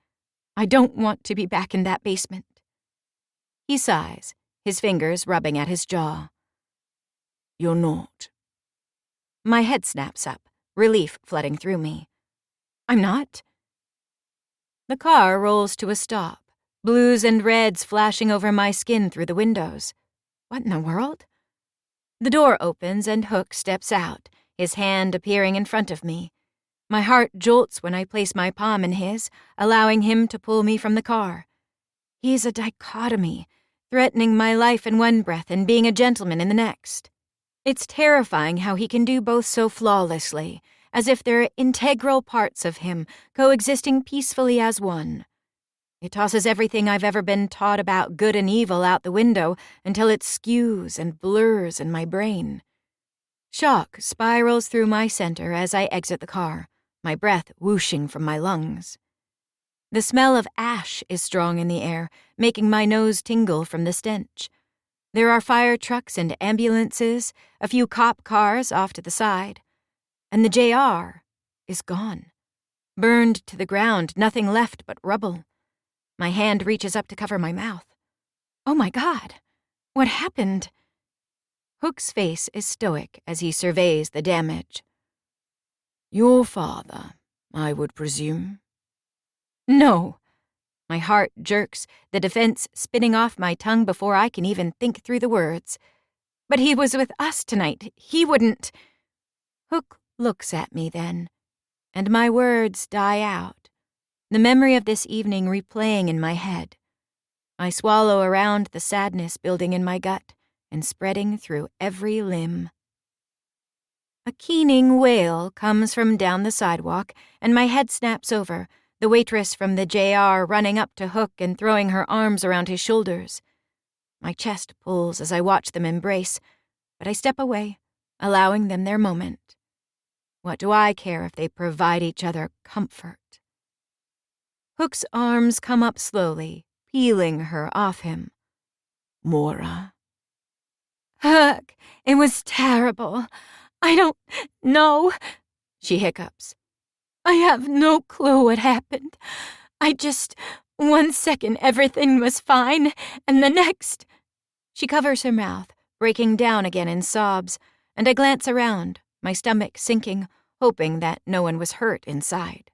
I don't want to be back in that basement." He sighs, his fingers rubbing at his jaw. "You're not." My head snaps up, relief flooding through me. I'm not. The car rolls to a stop, blues and reds flashing over my skin through the windows. What in the world? The door opens and Hook steps out, his hand appearing in front of me. My heart jolts when I place my palm in his, allowing him to pull me from the car. He's a dichotomy, threatening my life in one breath and being a gentleman in the next. It's terrifying how he can do both so flawlessly, as if they're integral parts of him, coexisting peacefully as one. It tosses everything I've ever been taught about good and evil out the window until it skews and blurs in my brain. Shock spirals through my center as I exit the car, my breath whooshing from my lungs. The smell of ash is strong in the air, making my nose tingle from the stench. There are fire trucks and ambulances, a few cop cars off to the side. And the JR is gone. Burned to the ground, nothing left but rubble. My hand reaches up to cover my mouth. Oh my God, what happened? Hook's face is stoic as he surveys the damage. Your father, I would presume. No. My heart jerks, the defense spinning off my tongue before I can even think through the words. But he was with us tonight. He wouldn't. Hook looks at me then, and my words die out, the memory of this evening replaying in my head. I swallow around the sadness building in my gut and spreading through every limb. A keening wail comes from down the sidewalk, and my head snaps over, the waitress from the JR running up to Hook and throwing her arms around his shoulders. My chest pulls as I watch them embrace, but I step away, allowing them their moment. What do I care if they provide each other comfort? Hook's arms come up slowly, peeling her off him. Mora. Hook, it was terrible. I don't know, she hiccups. I have no clue what happened. One second everything was fine, and the next... She covers her mouth, breaking down again in sobs, and I glance around, my stomach sinking, hoping that no one was hurt inside.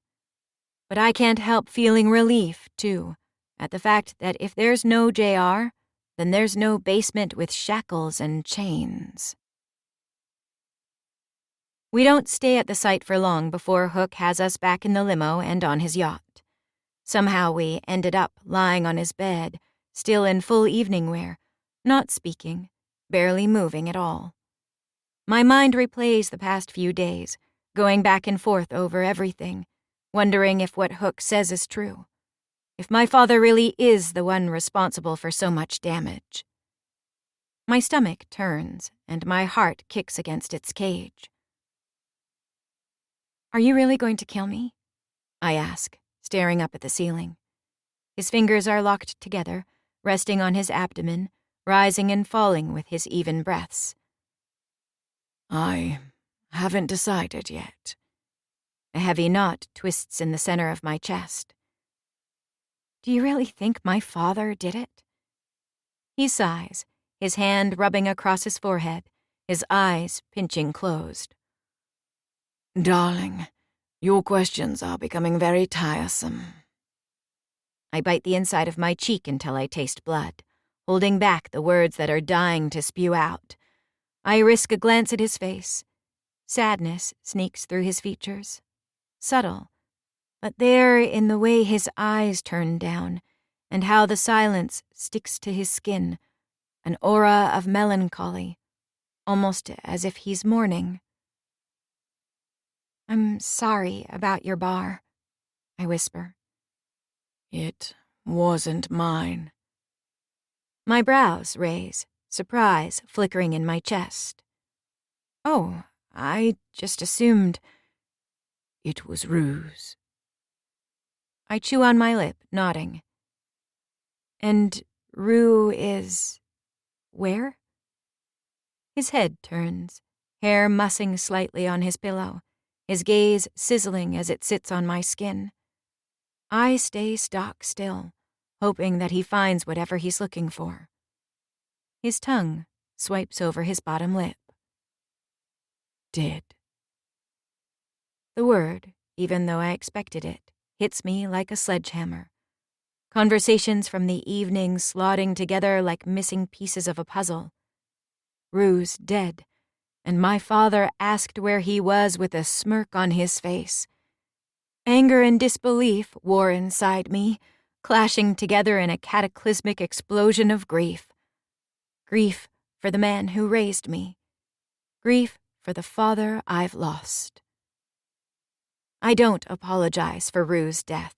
But I can't help feeling relief, too, at the fact that if there's no JR, then there's no basement with shackles and chains. We don't stay at the site for long before Hook has us back in the limo and on his yacht. Somehow we ended up lying on his bed, still in full evening wear, not speaking, barely moving at all. My mind replays the past few days, going back and forth over everything, wondering if what Hook says is true, if my father really is the one responsible for so much damage. My stomach turns, and my heart kicks against its cage. Are you really going to kill me? I ask, staring up at the ceiling. His fingers are locked together, resting on his abdomen, rising and falling with his even breaths. I haven't decided yet. A heavy knot twists in the center of my chest. Do you really think my father did it? He sighs, his hand rubbing across his forehead, his eyes pinching closed. Darling, your questions are becoming very tiresome. I bite the inside of my cheek until I taste blood, holding back the words that are dying to spew out. I risk a glance at his face. Sadness sneaks through his features. Subtle, but there in the way his eyes turn down, and how the silence sticks to his skin, an aura of melancholy, almost as if he's mourning. I'm sorry about your bar, I whisper. It wasn't mine. My brows raise, surprise flickering in my chest. Oh, I just assumed... It was Rue's. I chew on my lip, nodding. And Rue is... where? His head turns, hair mussing slightly on his pillow, his gaze sizzling as it sits on my skin. I stay stock still, hoping that he finds whatever he's looking for. His tongue swipes over his bottom lip. Dead. The word even though I expected it, hits me like a sledgehammer. Conversations from the evening slotting together like missing pieces of a puzzle. Rue's dead, and my father asked where he was with a smirk on his face. Anger and disbelief war inside me, clashing together in a cataclysmic explosion of grief. Grief for the man who raised me. Grief for the father I've lost. I don't apologize for Rue's death.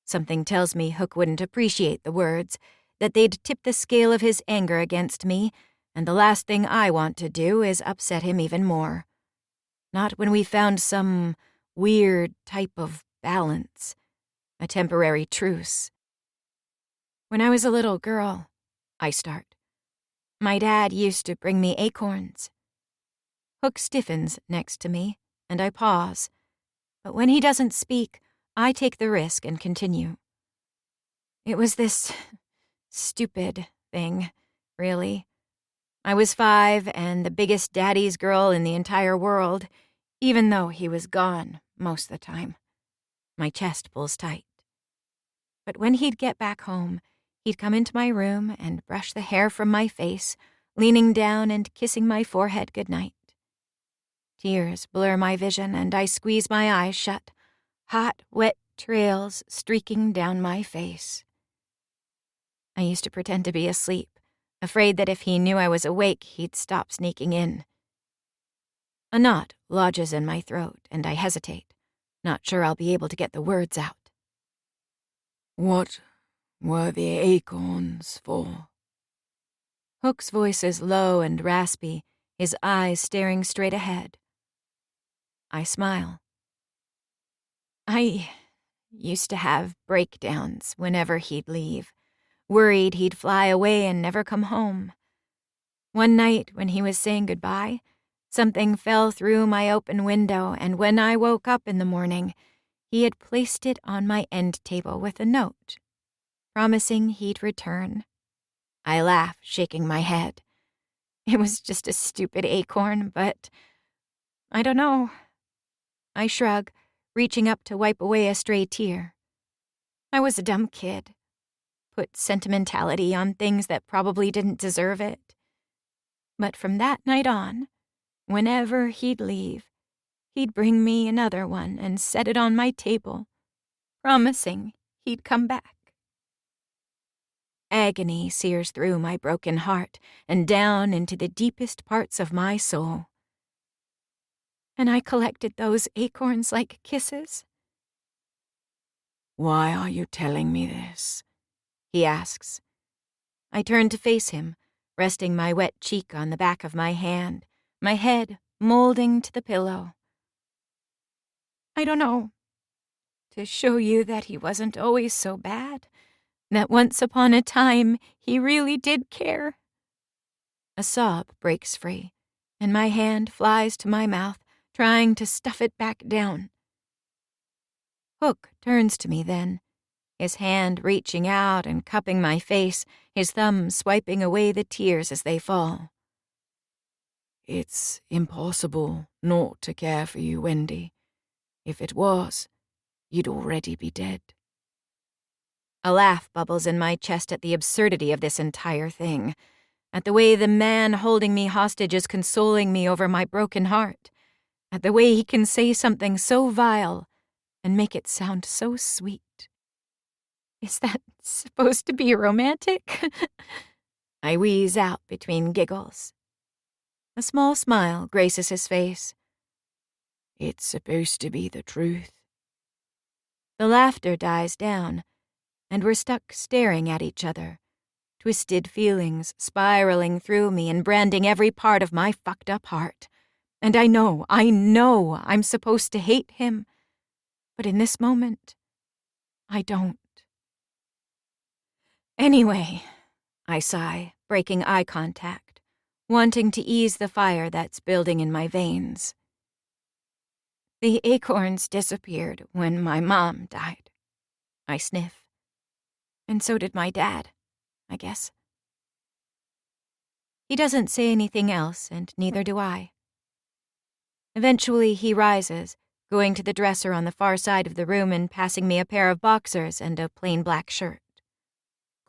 Something tells me Hook wouldn't appreciate the words, that they'd tip the scale of his anger against me, and the last thing I want to do is upset him even more. Not when we found some weird type of balance, a temporary truce. When I was a little girl, I start. My dad used to bring me acorns. Hook stiffens next to me, and I pause. But when he doesn't speak, I take the risk and continue. It was this stupid thing, really. I was 5 and the biggest daddy's girl in the entire world, even though he was gone most of the time. My chest pulls tight. But when he'd get back home, he'd come into my room and brush the hair from my face, leaning down and kissing my forehead goodnight. Tears blur my vision and I squeeze my eyes shut, hot, wet trails streaking down my face. I used to pretend to be asleep, afraid that if he knew I was awake, he'd stop sneaking in. A knot lodges in my throat and I hesitate, not sure I'll be able to get the words out. What were the acorns for? Hook's voice is low and raspy, his eyes staring straight ahead. I smile. I used to have breakdowns whenever he'd leave, worried he'd fly away and never come home. One night when he was saying goodbye, something fell through my open window, and when I woke up in the morning, he had placed it on my end table with a note, promising he'd return. I laugh, shaking my head. It was just a stupid acorn, but I don't know. I shrug, reaching up to wipe away a stray tear. I was a dumb kid. Put sentimentality on things that probably didn't deserve it. But from that night on, whenever he'd leave, he'd bring me another one and set it on my table, promising he'd come back. Agony sears through my broken heart and down into the deepest parts of my soul. And I collected those acorns like kisses. Why are you telling me this? He asks. I turn to face him, resting my wet cheek on the back of my hand, my head molding to the pillow. I don't know. To show you that he wasn't always so bad, that once upon a time he really did care. A sob breaks free, and my hand flies to my mouth, trying to stuff it back down. Hook turns to me then, his hand reaching out and cupping my face, his thumb swiping away the tears as they fall. It's impossible not to care for you, Wendy. If it was, you'd already be dead. A laugh bubbles in my chest at the absurdity of this entire thing, at the way the man holding me hostage is consoling me over my broken heart, at the way he can say something so vile and make it sound so sweet. Is that supposed to be romantic? I wheeze out between giggles. A small smile graces his face. It's supposed to be the truth. The laughter dies down, and we're stuck staring at each other, twisted feelings spiraling through me and branding every part of my fucked up heart. And I know I'm supposed to hate him, but in this moment, I don't. Anyway, I sigh, breaking eye contact, wanting to ease the fire that's building in my veins. The acorns disappeared when my mom died. I sniff. And so did my dad, I guess. He doesn't say anything else, and neither do I. Eventually he rises, going to the dresser on the far side of the room and passing me a pair of boxers and a plain black shirt.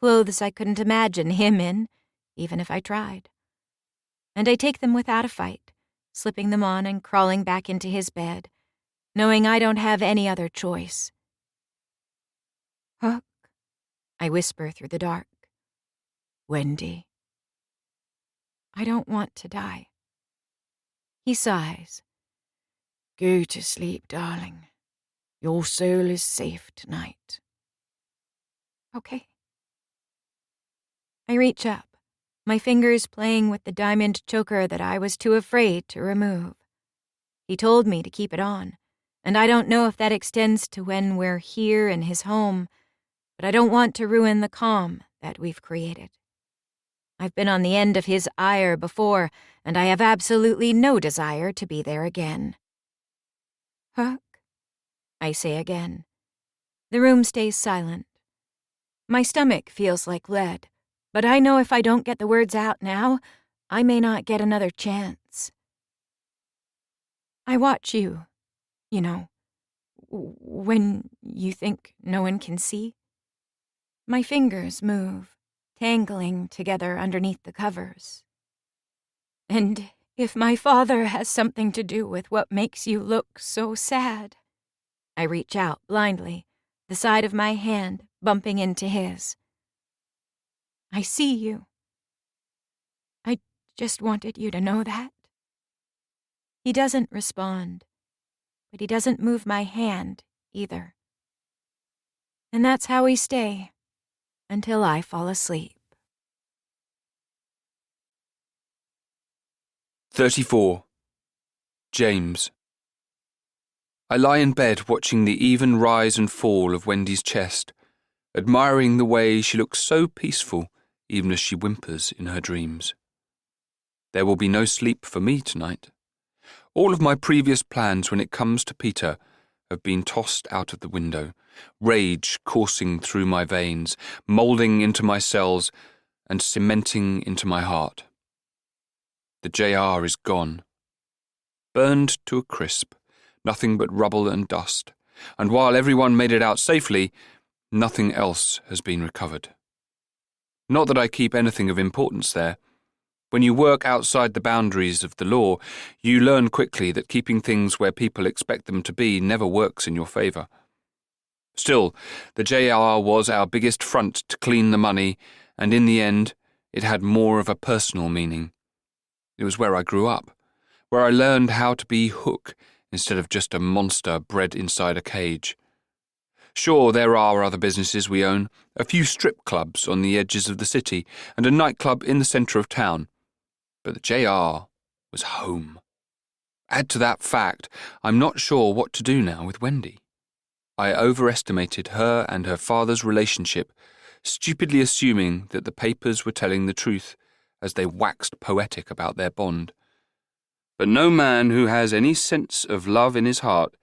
Clothes I couldn't imagine him in, even if I tried. And I take them without a fight, slipping them on and crawling back into his bed, knowing I don't have any other choice. "Huck," I whisper through the dark. "Wendy." "I don't want to die." He sighs. "Go to sleep, darling. Your soul is safe tonight." "Okay." I reach up, my fingers playing with the diamond choker that I was too afraid to remove. He told me to keep it on, and I don't know if that extends to when we're here in his home, but I don't want to ruin the calm that we've created. I've been on the end of his ire before, and I have absolutely no desire to be there again. "Huck," I say again. The room stays silent. My stomach feels like lead, but I know if I don't get the words out now, I may not get another chance. "I watch you, when you think no one can see. My fingers move, tangling together underneath the covers. And if my father has something to do with what makes you look so sad." I reach out blindly, the side of my hand bumping into his. "I see you. I just wanted you to know that." He doesn't respond, but he doesn't move my hand either. And that's how we stay until I fall asleep. 34. James. I lie in bed watching the even rise and fall of Wendy's chest, admiring the way she looks so peaceful even as she whimpers in her dreams. There will be no sleep for me tonight. All of my previous plans when it comes to Peter have been tossed out of the window, rage coursing through my veins, moulding into my cells and cementing into my heart. The JR is gone. Burned to a crisp, nothing but rubble and dust, and while everyone made it out safely, nothing else has been recovered. Not that I keep anything of importance there. When you work outside the boundaries of the law, you learn quickly that keeping things where people expect them to be never works in your favour. Still, the JR was our biggest front to clean the money, and in the end, it had more of a personal meaning. It was where I grew up, where I learned how to be Hook instead of just a monster bred inside a cage. Sure, there are other businesses we own, a few strip clubs on the edges of the city, and a nightclub in the centre of town. But the JR was home. Add to that fact, I'm not sure what to do now with Wendy. I overestimated her and her father's relationship, stupidly assuming that the papers were telling the truth as they waxed poetic about their bond. But no man who has any sense of love in his heart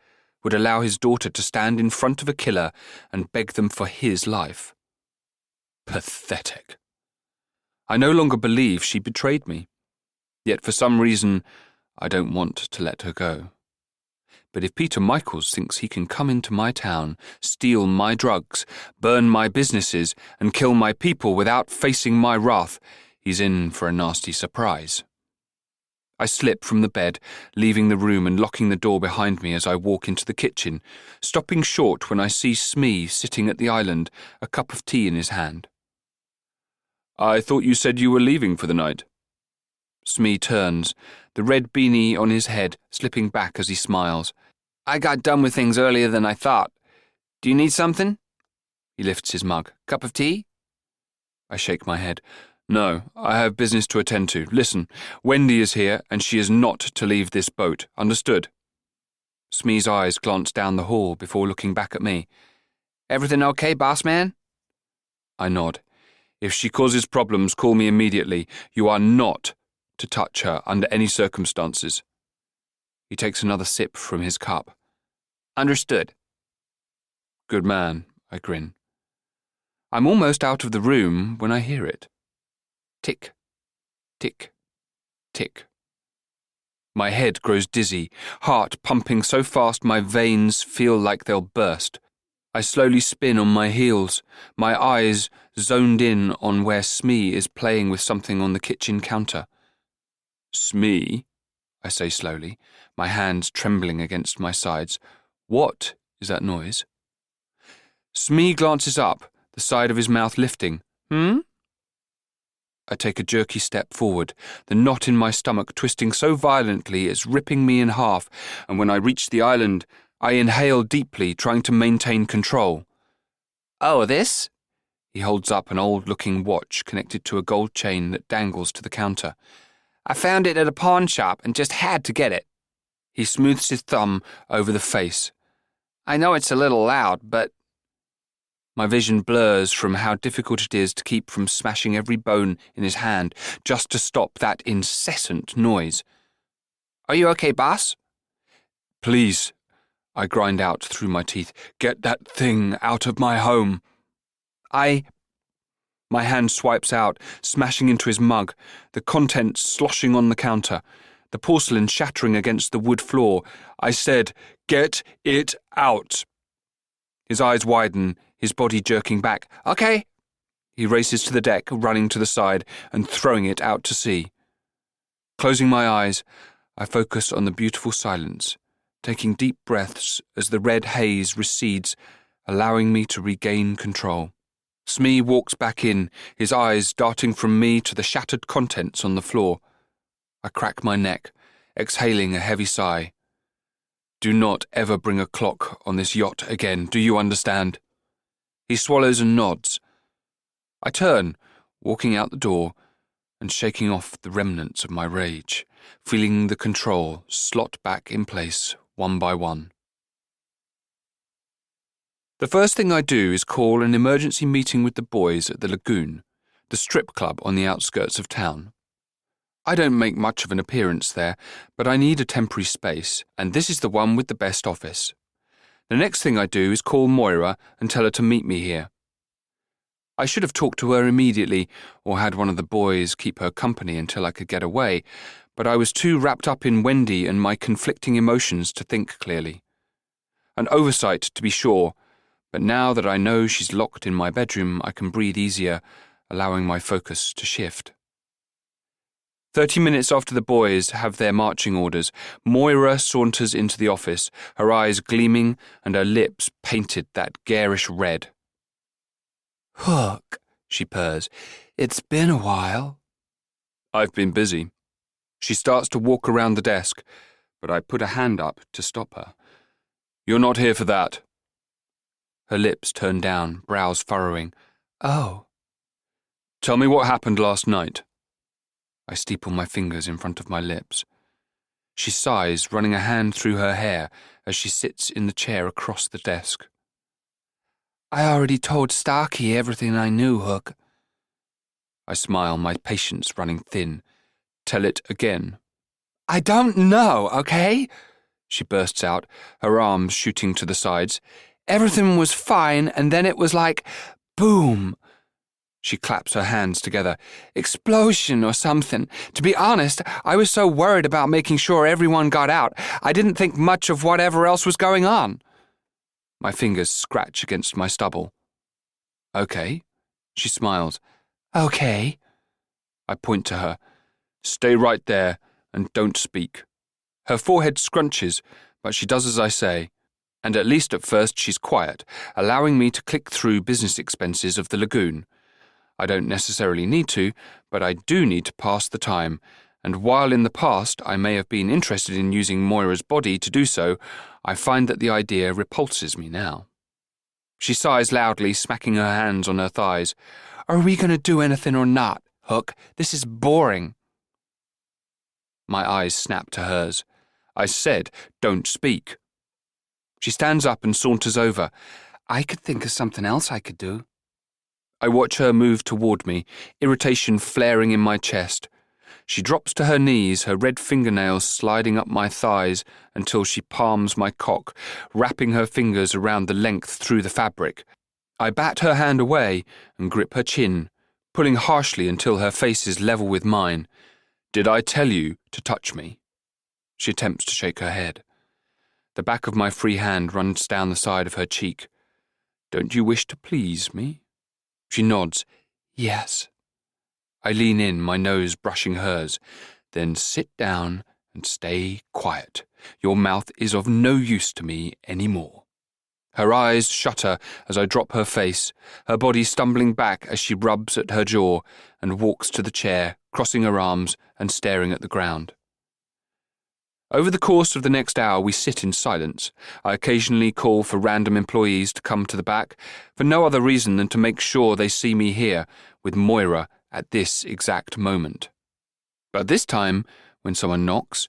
would allow his daughter to stand in front of a killer and beg them for his life. Pathetic. I no longer believe she betrayed me. Yet for some reason, I don't want to let her go. But if Peter Michaels thinks he can come into my town, steal my drugs, burn my businesses, and kill my people without facing my wrath, he's in for a nasty surprise. I slip from the bed, leaving the room and locking the door behind me as I walk into the kitchen, stopping short when I see Smee sitting at the island, a cup of tea in his hand. "I thought you said you were leaving for the night." Smee turns, the red beanie on his head slipping back as he smiles. "I got done with things earlier than I thought. Do you need something?" He lifts his mug. "Cup of tea?" I shake my head. "No, I have business to attend to. Listen, Wendy is here and she is not to leave this boat. Understood?" Smee's eyes glance down the hall before looking back at me. "Everything okay, boss man?" I nod. "If she causes problems, call me immediately. You are not to touch her under any circumstances." He takes another sip from his cup. "Understood." "Good man," I grin. I'm almost out of the room when I hear it. Tick, tick, tick. My head grows dizzy, heart pumping so fast my veins feel like they'll burst. I slowly spin on my heels, my eyes zoned in on where Smee is playing with something on the kitchen counter. "Smee," I say slowly, my hands trembling against my sides. "What is that noise?" Smee glances up, the side of his mouth lifting. I take a jerky step forward, the knot in my stomach twisting so violently it's ripping me in half, and when I reach the island, I inhale deeply, trying to maintain control. "Oh, this?" He holds up an old-looking watch connected to a gold chain that dangles to the counter. "I found it at a pawn shop and just had to get it." He smooths his thumb over the face. "I know it's a little loud, but—" My vision blurs from how difficult it is to keep from smashing every bone in his hand just to stop that incessant noise. "Are you okay, boss?" "Please," I grind out through my teeth, "get that thing out of my home." My hand swipes out, smashing into his mug, the contents sloshing on the counter, the porcelain shattering against the wood floor. I said, "Get it out." His eyes widen, his body jerking back. "Okay." He races to the deck, running to the side and throwing it out to sea. Closing my eyes, I focus on the beautiful silence, taking deep breaths as the red haze recedes, allowing me to regain control. Smee walks back in, his eyes darting from me to the shattered contents on the floor. I crack my neck, exhaling a heavy sigh. "Do not ever bring a clock on this yacht again, do you understand?" He swallows and nods. I turn, walking out the door, and shaking off the remnants of my rage, feeling the control slot back in place one by one. The first thing I do is call an emergency meeting with the boys at the Lagoon, the strip club on the outskirts of town. I don't make much of an appearance there, but I need a temporary space, and this is the one with the best office. The next thing I do is call Moira and tell her to meet me here. I should have talked to her immediately, or had one of the boys keep her company until I could get away, but I was too wrapped up in Wendy and my conflicting emotions to think clearly. An oversight, to be sure, but now that I know she's locked in my bedroom, I can breathe easier, allowing my focus to shift. 30 minutes after the boys have their marching orders, Moira saunters into the office, her eyes gleaming and her lips painted that garish red. "Hook," she purrs, "it's been a while." "I've been busy." She starts to walk around the desk, but I put a hand up to stop her. "You're not here for that." Her lips turn down, brows furrowing. "Oh." "Tell me what happened last night." I steeple my fingers in front of my lips. She sighs, running a hand through her hair as she sits in the chair across the desk. "I already told Starkey everything I knew, Hook." I smile, my patience running thin. "Tell it again." "I don't know, okay?" She bursts out, her arms shooting to the sides. "Everything was fine, and then it was like, boom." She claps her hands together. "Explosion or something. To be honest, I was so worried about making sure everyone got out, I didn't think much of whatever else was going on." My fingers scratch against my stubble. "Okay." She smiles. "Okay." I point to her. "Stay right there and don't speak." Her forehead scrunches, but she does as I say. And at least at first she's quiet, allowing me to click through business expenses of the Lagoon. I don't necessarily need to, but I do need to pass the time, and while in the past I may have been interested in using Moira's body to do so, I find that the idea repulses me now. She sighs loudly, smacking her hands on her thighs. "Are we going to do anything or not, Hook? This is boring." My eyes snap to hers. I said, "Don't speak." She stands up and saunters over. "I could think of something else I could do." I watch her move toward me, irritation flaring in my chest. She drops to her knees, her red fingernails sliding up my thighs until she palms my cock, wrapping her fingers around the length through the fabric. I bat her hand away and grip her chin, pulling harshly until her face is level with mine. "Did I tell you to touch me?" She attempts to shake her head. The back of my free hand runs down the side of her cheek. Don't you wish to please me? She nods. Yes. I lean in, my nose brushing hers. Then sit down and stay quiet. Your mouth is of no use to me any more. Her eyes shutter as I drop her face, her body stumbling back as she rubs at her jaw and walks to the chair, crossing her arms and staring at the ground. Over the course of the next hour, we sit in silence. I occasionally call for random employees to come to the back, for no other reason than to make sure they see me here with Moira at this exact moment. But this time, when someone knocks,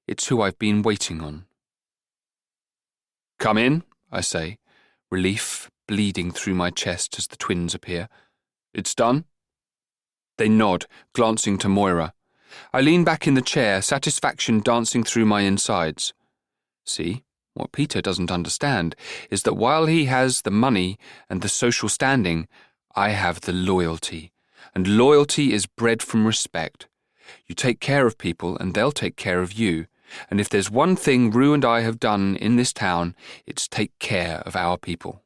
it's who I've been waiting on. Come in, I say, relief bleeding through my chest as the twins appear. It's done? They nod, glancing to Moira. I lean back in the chair, satisfaction dancing through my insides. See, what Peter doesn't understand is that while he has the money and the social standing, I have the loyalty. And loyalty is bred from respect. You take care of people and they'll take care of you. And if there's one thing Rue and I have done in this town, it's take care of our people.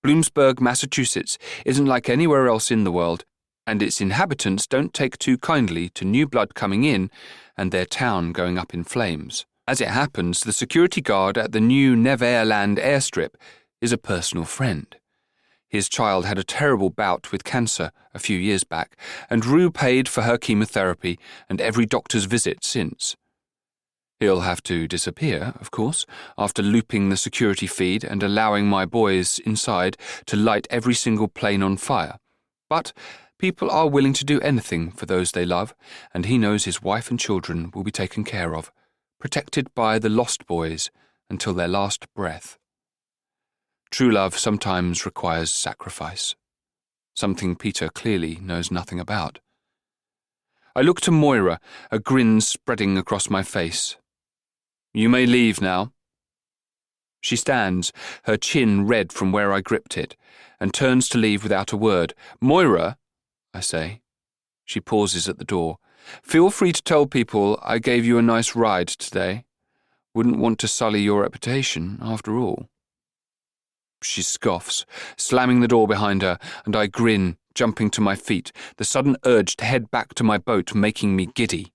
Bloomsburg, Massachusetts isn't like anywhere else in the world, and its inhabitants don't take too kindly to new blood coming in and their town going up in flames. As it happens, the security guard at the new Neverland airstrip is a personal friend. His child had a terrible bout with cancer a few years back, and Rue paid for her chemotherapy and every doctor's visit since. He'll have to disappear, of course, after looping the security feed and allowing my boys inside to light every single plane on fire. But people are willing to do anything for those they love, and he knows his wife and children will be taken care of, protected by the Lost Boys until their last breath. True love sometimes requires sacrifice, something Peter clearly knows nothing about. I look to Moira, a grin spreading across my face. You may leave now. She stands, her chin red from where I gripped it, and turns to leave without a word. Moira, I say. She pauses at the door. Feel free to tell people I gave you a nice ride today. Wouldn't want to sully your reputation, after all. She scoffs, slamming the door behind her, and I grin, jumping to my feet, the sudden urge to head back to my boat making me giddy.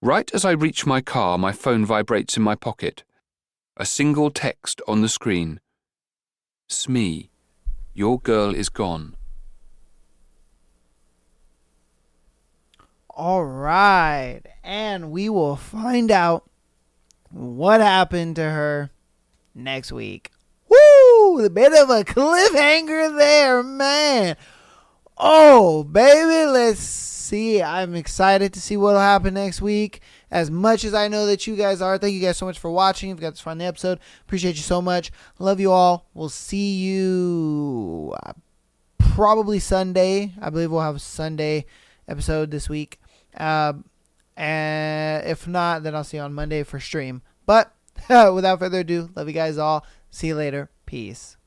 Right as I reach my car, my phone vibrates in my pocket. A single text on the screen. Smee, your girl is gone. All right, and we will find out what happened to her next week. Woo! A bit of a cliffhanger there, man. Oh, baby, let's see. I'm excited to see what will happen next week. As much as I know that you guys are. Thank you guys so much for watching. If you got this far in the episode, appreciate you so much. Love you all. We'll see you probably Sunday. I believe we'll have a Sunday episode this week. And if not, then I'll see you on Monday for stream. But without further ado, love you guys all. See you later. Peace.